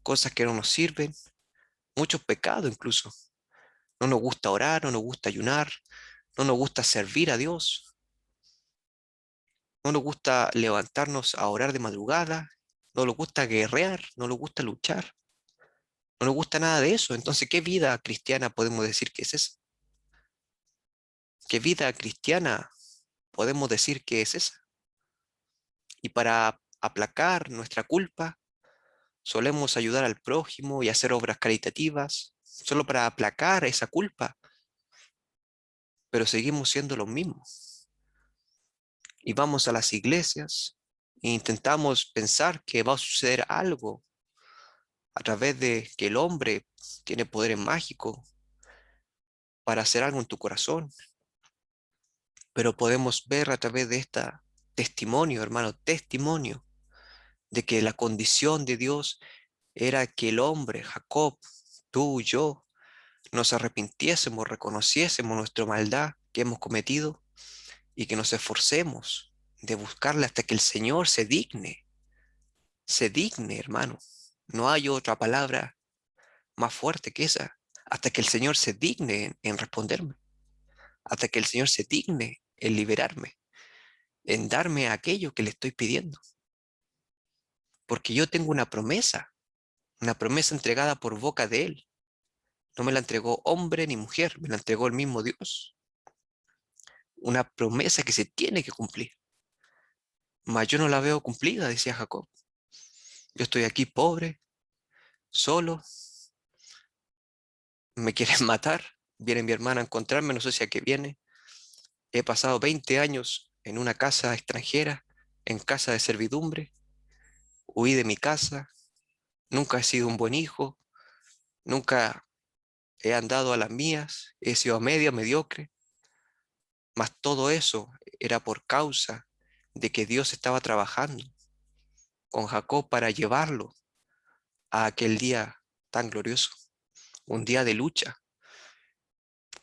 cosas que no nos sirven, muchos pecados incluso. No nos gusta orar, no nos gusta ayunar, no nos gusta servir a Dios, no nos gusta levantarnos a orar de madrugada, no nos gusta guerrear, no nos gusta luchar, no nos gusta nada de eso. Entonces, ¿qué vida cristiana podemos decir que es esa? ¿Qué vida cristiana podemos decir que es esa? Y para aplacar nuestra culpa, solemos ayudar al prójimo y hacer obras caritativas, solo para aplacar esa culpa, pero seguimos siendo los mismos. Y vamos a las iglesias e intentamos pensar que va a suceder algo a través de que el hombre tiene poderes mágicos para hacer algo en tu corazón. Pero podemos ver a través de esta testimonio, hermano, testimonio de que la condición de Dios era que el hombre, Jacob, tú, yo, nos arrepintiésemos, reconociésemos nuestra maldad que hemos cometido y que nos esforcemos de buscarle hasta que el Señor se digne, hermano. No hay otra palabra más fuerte que esa. Hasta que el Señor se digne en responderme, hasta que el Señor se digne en liberarme, en darme aquello que le estoy pidiendo. Porque yo tengo una promesa entregada por boca de Él. No me la entregó hombre ni mujer, me la entregó el mismo Dios. Una promesa que se tiene que cumplir. Mas yo no la veo cumplida, decía Jacob. Yo estoy aquí pobre, solo, me quieren matar, viene mi hermana a encontrarme, no sé si a qué viene. He pasado 20 años en una casa extranjera, en casa de servidumbre, huí de mi casa, nunca he sido un buen hijo, nunca he andado a las mías, he sido a media, mediocre, mas todo eso era por causa de que Dios estaba trabajando con Jacob para llevarlo a aquel día tan glorioso, un día de lucha,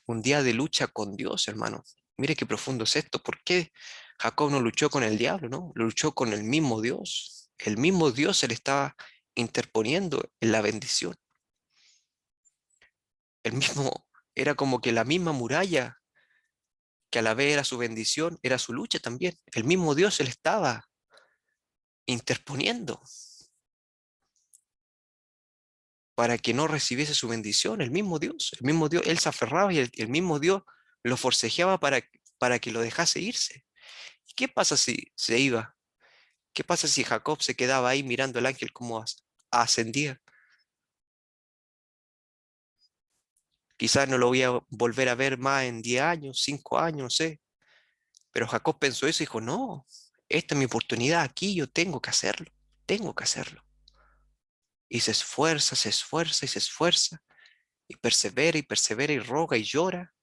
un día de lucha con Dios, hermano. Mire qué profundo es esto. ¿Por qué Jacob no luchó con el diablo, no? Luchó con el mismo Dios. El mismo Dios se le estaba interponiendo en la bendición. El mismo, era como que la misma muralla que a la vez era su bendición, era su lucha también. El mismo Dios se le estaba interponiendo para que no recibiese su bendición. El mismo Dios, él se aferraba y el mismo Dios lo forcejeaba para que lo dejase irse. ¿Y qué pasa si se iba? ¿Qué pasa si Jacob se quedaba ahí mirando al ángel cómo ascendía? Quizás no lo voy a volver a ver más en 10 años, 5 años, no sé. Pero Jacob pensó eso y dijo, no, esta es mi oportunidad, aquí yo tengo que hacerlo, tengo que hacerlo. Y se esfuerza, se esfuerza y se esfuerza, y persevera y roga y llora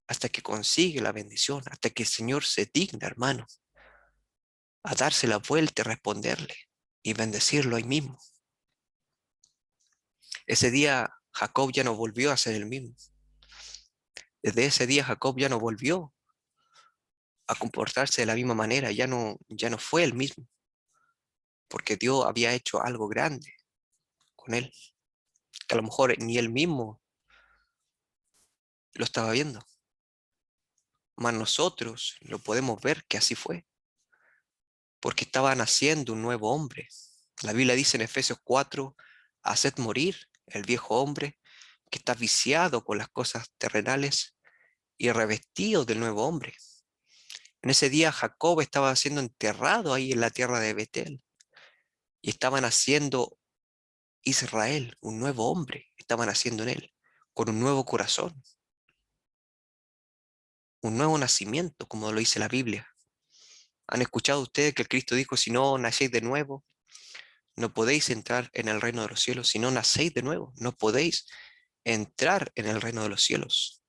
hasta que consigue la bendición, hasta que el Señor se digna, hermano, a darse la vuelta y responderle y bendecirlo ahí mismo. Ese día Jacob ya no volvió a ser el mismo. Desde ese día Jacob ya no volvió a comportarse de la misma manera, ya no fue el mismo, porque Dios había hecho algo grande con él, que a lo mejor ni él mismo lo estaba viendo, mas nosotros lo podemos ver que así fue, porque estaba naciendo un nuevo hombre. La Biblia dice en Efesios 4, haced morir el viejo hombre que está viciado con las cosas terrenales y revestido del nuevo hombre. En ese día Jacob estaba siendo enterrado ahí en la tierra de Betel y estaban haciendo Israel, un nuevo hombre, estaban haciendo en él, con un nuevo corazón, un nuevo nacimiento, como lo dice la Biblia. ¿Han escuchado ustedes que el Cristo dijo, si no nacéis de nuevo, no podéis entrar en el reino de los cielos? Si no nacéis de nuevo, no podéis entrar en el reino de los cielos.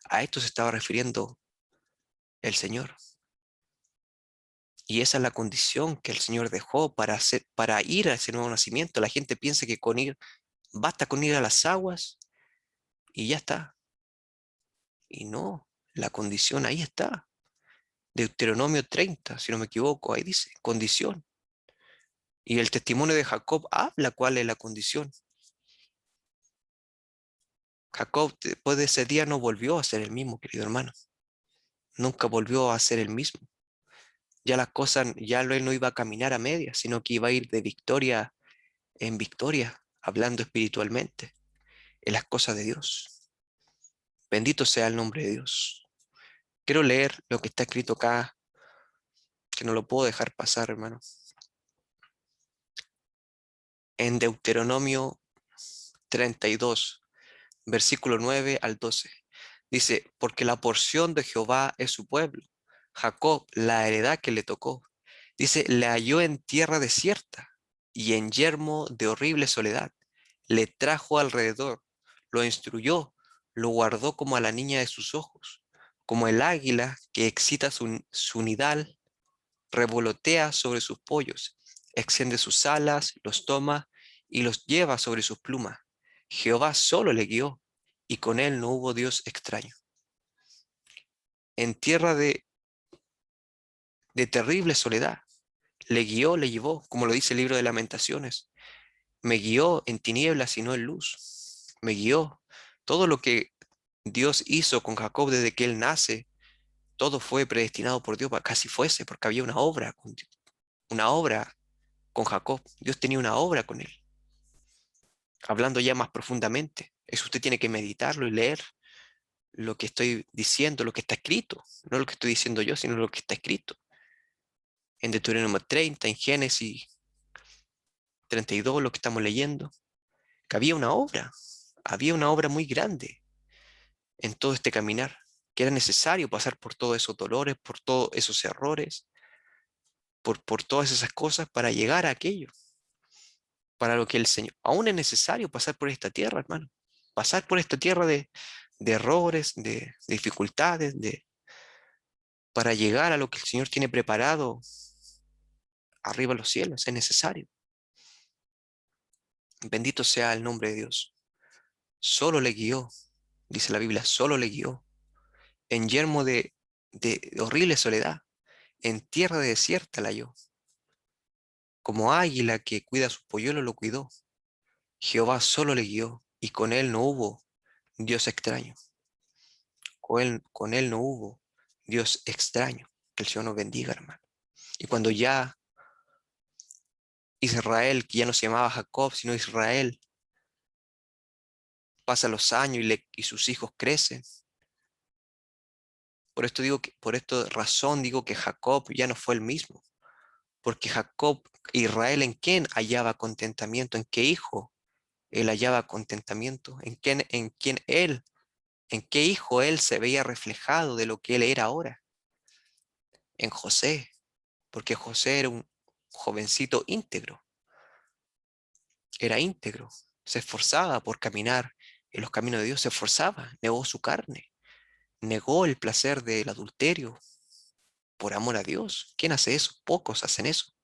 A esto se estaba refiriendo el Señor. Y esa es la condición que el Señor dejó para ir a ese nuevo nacimiento. La gente piensa que con ir, basta con ir a las aguas y ya está. Y no, la condición ahí está. Deuteronomio 30, si no me equivoco, ahí dice, condición. Y el testimonio de Jacob habla cuál es la condición. Jacob después de ese día no volvió a ser el mismo, querido hermano. Nunca volvió a ser el mismo. Ya las cosas, ya él no iba a caminar a medias, sino que iba a ir de victoria en victoria, hablando espiritualmente en las cosas de Dios. Bendito sea el nombre de Dios. Quiero leer lo que está escrito acá, que no lo puedo dejar pasar, hermano. En Deuteronomio 32, versículo 9 al 12. Dice, porque la porción de Jehová es su pueblo, Jacob la heredad que le tocó. Dice, le halló en tierra desierta y en yermo de horrible soledad. Le trajo alrededor, lo instruyó, lo guardó como a la niña de sus ojos. como el águila que excita su nidal, revolotea sobre sus pollos, extiende sus alas, los toma y los lleva sobre sus plumas. Jehová solo le guió, y con él no hubo Dios extraño. En tierra de terrible soledad, le guió, le llevó, como lo dice el libro de Lamentaciones. Me guió en tinieblas y no en luz. Me guió. Todo lo que Dios hizo con Jacob desde que él nace, todo fue predestinado por Dios para que así fuese, porque había una obra con Jacob. Dios tenía una obra con él. Hablando ya más profundamente, eso usted tiene que meditarlo y leer lo que estoy diciendo, lo que está escrito, no lo que estoy diciendo yo, sino lo que está escrito. En Deuteronomio 30, en Génesis 32, lo que estamos leyendo, que había una obra muy grande en todo este caminar, que era necesario pasar por todos esos dolores, por todos esos errores, por todas esas cosas para llegar a aquello, para lo que el Señor, aún es necesario pasar por esta tierra, hermano, pasar por esta tierra de errores, de dificultades, para llegar a lo que el Señor tiene preparado arriba en los cielos, es necesario. Bendito sea el nombre de Dios. Solo le guió, dice la Biblia, solo le guió, en yermo de horrible soledad, en tierra desierta la halló. Como águila que cuida a su polluelo lo cuidó. Jehová solo le guió, y con él no hubo Dios extraño. Con él no hubo Dios extraño. Que el Señor nos bendiga, hermano. Y cuando ya Israel, que ya no se llamaba Jacob, sino Israel, pasan los años y sus hijos crecen. Por esto digo que, por esta razón digo que Jacob ya no fue el mismo. Porque Jacob, Israel, ¿en quién hallaba contentamiento? ¿En qué hijo él hallaba contentamiento? ¿En qué hijo él se veía reflejado de lo que él era ahora? En José, porque José era un jovencito íntegro, era íntegro, se esforzaba por caminar en los caminos de Dios, se esforzaba, negó su carne, negó el placer del adulterio por amor a Dios. ¿Quién hace eso? Pocos hacen eso.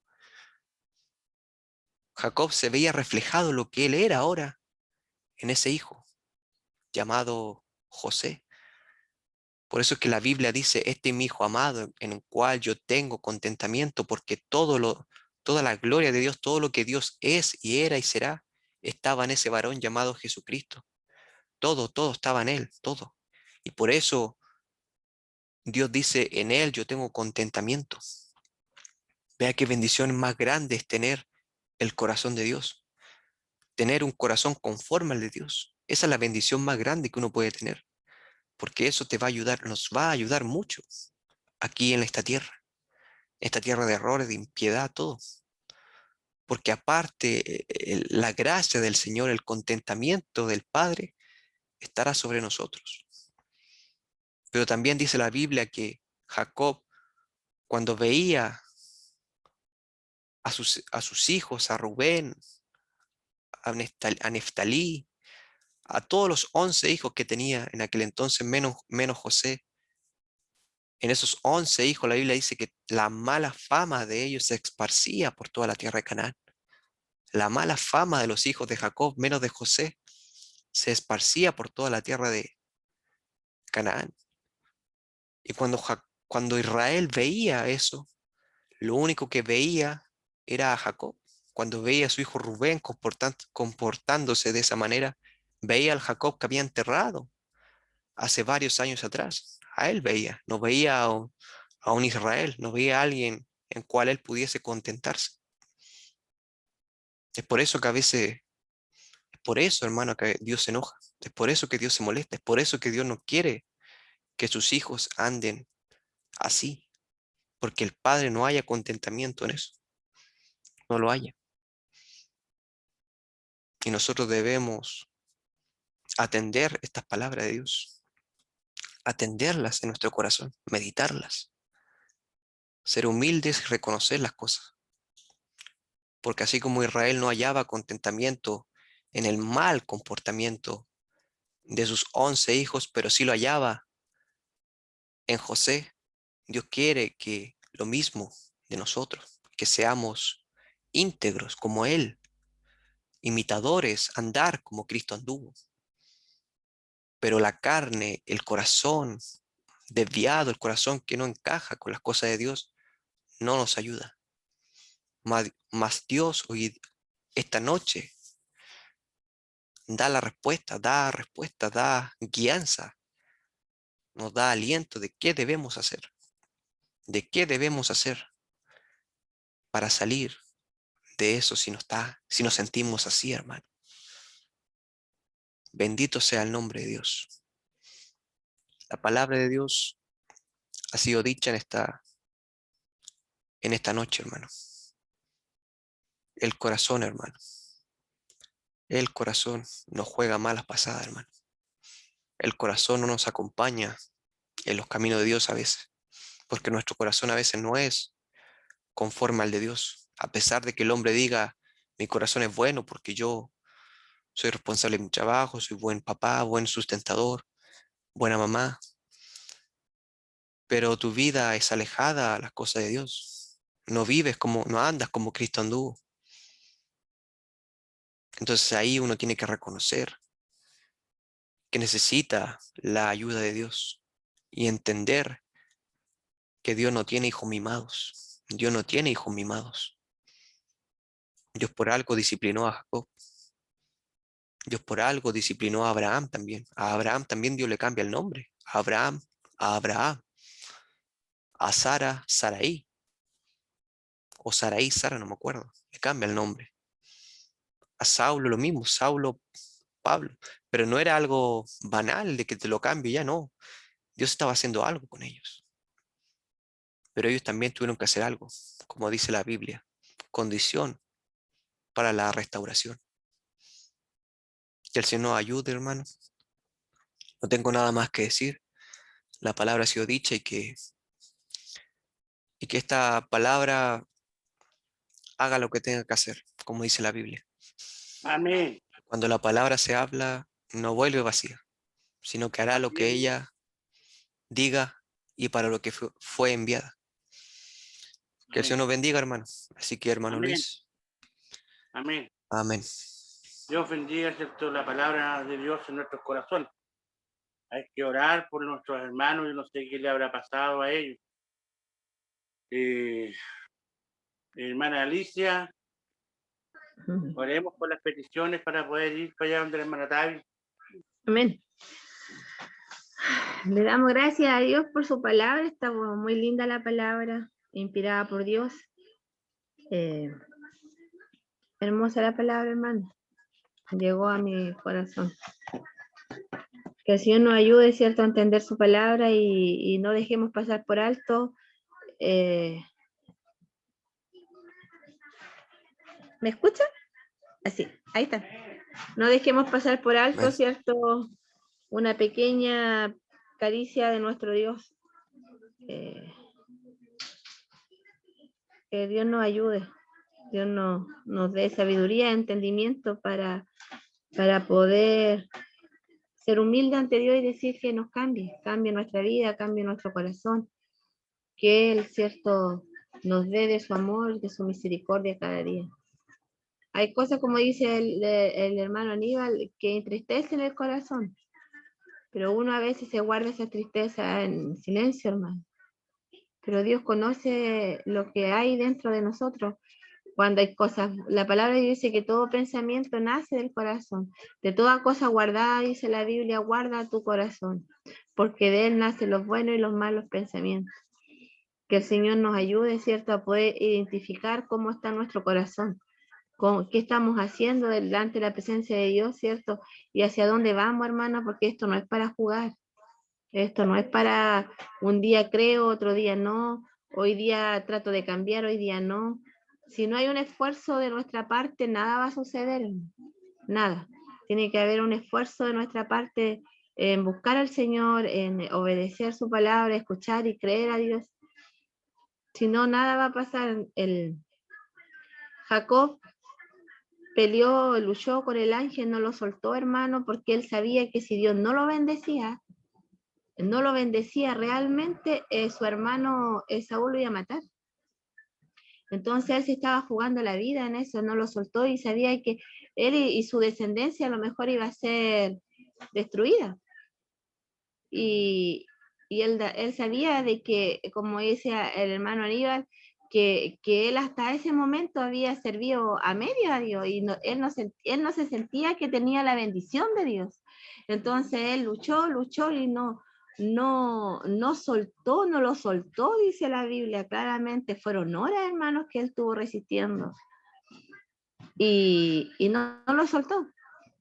Jacob se veía reflejado lo que él era ahora en ese hijo llamado José. Por eso es que la Biblia dice, este es mi hijo amado, en el cual yo tengo contentamiento, porque toda la gloria de Dios, todo lo que Dios es y era y será, estaba en ese varón llamado Jesucristo. Todo estaba en él, todo. Y por eso Dios dice, en él yo tengo contentamiento. Vea qué bendición más grande es tener el corazón de Dios, tener un corazón conforme al de Dios. Esa es la bendición más grande que uno puede tener, porque eso te va a ayudar, nos va a ayudar mucho aquí en esta tierra de errores, de impiedad, todo. Porque aparte, la gracia del Señor, el contentamiento del Padre, estará sobre nosotros. Pero también dice la Biblia que Jacob, cuando veía a sus hijos, a Rubén, a Neftalí, a todos los 11 hijos que tenía en aquel entonces, menos José, en esos 11 hijos la Biblia dice que la mala fama de ellos se esparcía por toda la tierra de Canaán. La mala fama de los hijos de Jacob, menos de José, se esparcía por toda la tierra de Canaán. Y cuando Israel veía eso, lo único que veía era a Jacob. Cuando veía a su hijo Rubén comportándose de esa manera, veía al Jacob que había enterrado hace varios años atrás. A él veía, no veía a un Israel, no veía a alguien en cual él pudiese contentarse. Es por eso que a veces, es por eso, hermano, que Dios se enoja. Es por eso que Dios se molesta. Es por eso que Dios no quiere que sus hijos anden así. Porque el Padre no haya contentamiento en eso. No lo haya. Y nosotros debemos atender estas palabras de Dios, atenderlas en nuestro corazón, meditarlas, ser humildes y reconocer las cosas. Porque así como Israel no hallaba contentamiento en el mal comportamiento de sus 11 hijos, pero sí lo hallaba en José, Dios quiere que lo mismo de nosotros, que seamos íntegros como Él, imitadores, andar como Cristo anduvo. Pero la carne, el corazón desviado, el corazón que no encaja con las cosas de Dios, no nos ayuda. Mas Dios hoy, esta noche, da respuesta, da guianza, nos da aliento de qué debemos hacer para salir de eso si nos sentimos así, hermano. Bendito sea el nombre de Dios. La palabra de Dios ha sido dicha en esta noche, hermano. El corazón, hermano. El corazón nos juega malas pasadas, hermano. El corazón no nos acompaña en los caminos de Dios a veces, porque nuestro corazón a veces no es conforme al de Dios. A pesar de que el hombre diga, mi corazón es bueno porque yo soy responsable de mi trabajo, soy buen papá, buen sustentador, buena mamá, pero tu vida es alejada a las cosas de Dios. No andas como Cristo anduvo. Entonces ahí uno tiene que reconocer que necesita la ayuda de Dios y entender que Dios no tiene hijos mimados. Dios no tiene hijos mimados. Dios por algo disciplinó a Jacob. Dios por algo disciplinó a Abraham también. A Abraham también Dios le cambia el nombre. A Abraham, a Abraham. A Sara, Saraí. O Saraí, Sara, no me acuerdo. Le cambia el nombre. A Saulo lo mismo, Saulo, Pablo. Pero no era algo banal de que te lo cambie, ya no. Dios estaba haciendo algo con ellos. Pero ellos también tuvieron que hacer algo, como dice la Biblia. Condición para la restauración. Que el Señor nos ayude, hermano. No tengo nada más que decir. La palabra ha sido dicha y que esta palabra haga lo que tenga que hacer, como dice la Biblia. Amén. Cuando la palabra se habla, no vuelve vacía, sino que hará lo que Amén. ella diga y para lo que fue enviada. Que el Señor Amén. nos bendiga, hermano. Así que, hermano Amén. Luis, Amén. amén. Dios bendiga, ¿cierto?, la palabra de Dios en nuestros corazones. Hay que orar por nuestros hermanos. Yo no sé qué le habrá pasado a ellos. Hermana Alicia, oremos por las peticiones para poder ir para allá donde la hermana Tavi. Amén. Le damos gracias a Dios por su palabra. Está muy linda la palabra, inspirada por Dios. Hermosa la palabra, hermano. Llegó a mi corazón. Que el Señor nos ayude, ¿cierto?, a entender su palabra y no dejemos pasar por alto. ¿Me escuchan? Así, ahí está. No dejemos pasar por alto, Amén. ¿cierto?, una pequeña caricia de nuestro Dios. Que Dios nos ayude. Dios nos dé sabiduría, entendimiento para poder ser humilde ante Dios y decir que nos cambie nuestra vida, cambie nuestro corazón, que Él, cierto, nos dé de su amor, de su misericordia cada día. Hay cosas, como dice el hermano Aníbal, que entristecen el corazón, pero uno a veces se guarda esa tristeza en silencio, hermano. Pero Dios conoce lo que hay dentro de nosotros. Cuando hay cosas, la palabra dice que todo pensamiento nace del corazón. De toda cosa guardada, dice la Biblia, guarda tu corazón, porque de él nacen los buenos y los malos pensamientos. Que el Señor nos ayude, ¿cierto?, a poder identificar cómo está nuestro corazón, qué estamos haciendo delante de la presencia de Dios, ¿cierto? Y hacia dónde vamos, hermano, porque esto no es para jugar. Esto no es para un día creo, otro día no, hoy día trato de cambiar, hoy día no. Si no hay un esfuerzo de nuestra parte, nada va a suceder, nada. Tiene que haber un esfuerzo de nuestra parte en buscar al Señor, en obedecer su palabra, escuchar y creer a Dios. Si no, nada va a pasar. Jacob peleó, luchó con el ángel, no lo soltó, hermano, porque él sabía que si Dios no lo bendecía, no lo bendecía realmente, su hermano Esaú lo iba a matar. Entonces él se estaba jugando la vida en eso, no lo soltó y sabía que él y su descendencia a lo mejor iba a ser destruida. Y él sabía de que, como decía el hermano Aníbal, que él hasta ese momento había servido a medio a Dios y él no se sentía que tenía la bendición de Dios. Entonces él luchó y no lo soltó, dice la Biblia claramente. Fueron horas, hermanos, que él estuvo resistiendo y no lo soltó,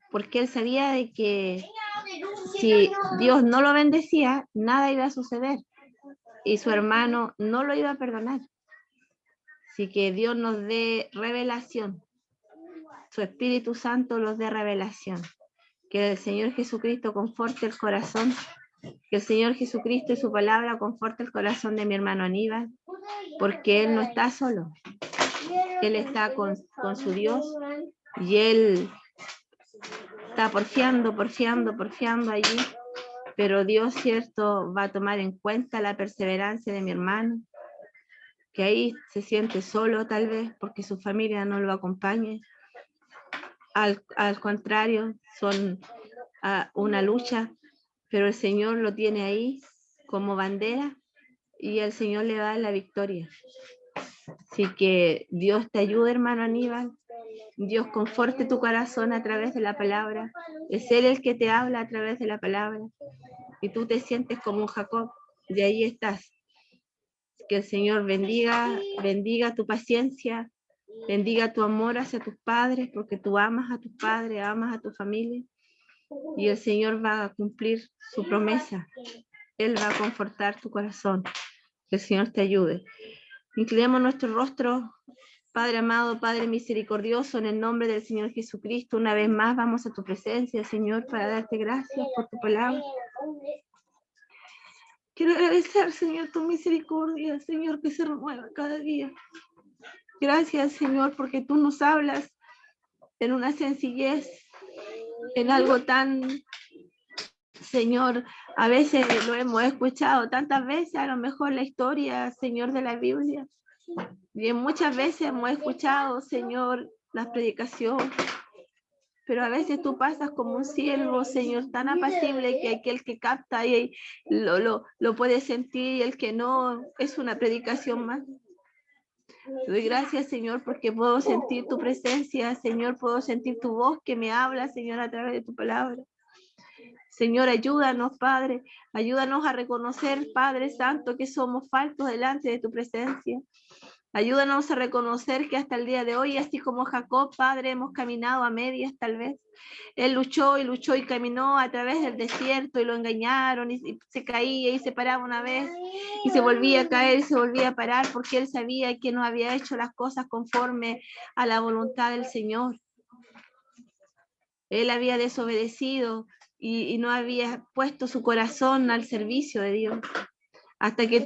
porque él sabía de que si Dios no lo bendecía, nada iba a suceder y su hermano no lo iba a perdonar. Así que Dios nos dé revelación, su Espíritu Santo nos dé revelación. Que el Señor Jesucristo conforte el corazón, que el Señor Jesucristo y su palabra conforte el corazón de mi hermano Aníbal, porque él no está solo, él está con su Dios y él está porfiando allí, pero Dios, cierto, va a tomar en cuenta la perseverancia de mi hermano, que ahí se siente solo tal vez porque su familia no lo acompañe. Al contrario, son una lucha, pero el Señor lo tiene ahí como bandera y el Señor le da la victoria. Así que Dios te ayude, hermano Aníbal. Dios conforte tu corazón a través de la palabra. Es Él el que te habla a través de la palabra. Y tú te sientes como un Jacob. De ahí estás. Que el Señor bendiga tu paciencia, bendiga tu amor hacia tus padres, porque tú amas a tus padres, amas a tu familia. Y el Señor va a cumplir su promesa. Él va a confortar tu corazón. Que el Señor te ayude. Inclinemos nuestro rostro, Padre amado, Padre misericordioso, en el nombre del Señor Jesucristo. Una vez más vamos a tu presencia, Señor, para darte gracias por tu palabra. Quiero agradecer, Señor, tu misericordia, Señor, que se renueva cada día. Gracias, Señor, porque tú nos hablas en una sencillez, en algo tan, Señor, a veces lo hemos escuchado tantas veces, a lo mejor la historia, Señor, de la Biblia. Y muchas veces hemos escuchado, Señor, las predicaciones, pero a veces tú pasas como un siervo, Señor, tan apacible que aquel que capta y lo puede sentir y el que no es una predicación más. Te doy gracias, Señor, porque puedo sentir tu presencia, Señor, puedo sentir tu voz que me habla, Señor, a través de tu palabra. Señor, ayúdanos, Padre, ayúdanos a reconocer, Padre Santo, que somos faltos delante de tu presencia. Ayúdanos a reconocer que hasta el día de hoy, así como Jacob, Padre, hemos caminado a medias tal vez. Él luchó y caminó a través del desierto y lo engañaron y se caía y se paraba una vez y se volvía a caer y se volvía a parar porque él sabía que no había hecho las cosas conforme a la voluntad del Señor. Él había desobedecido y no había puesto su corazón al servicio de Dios. Hasta que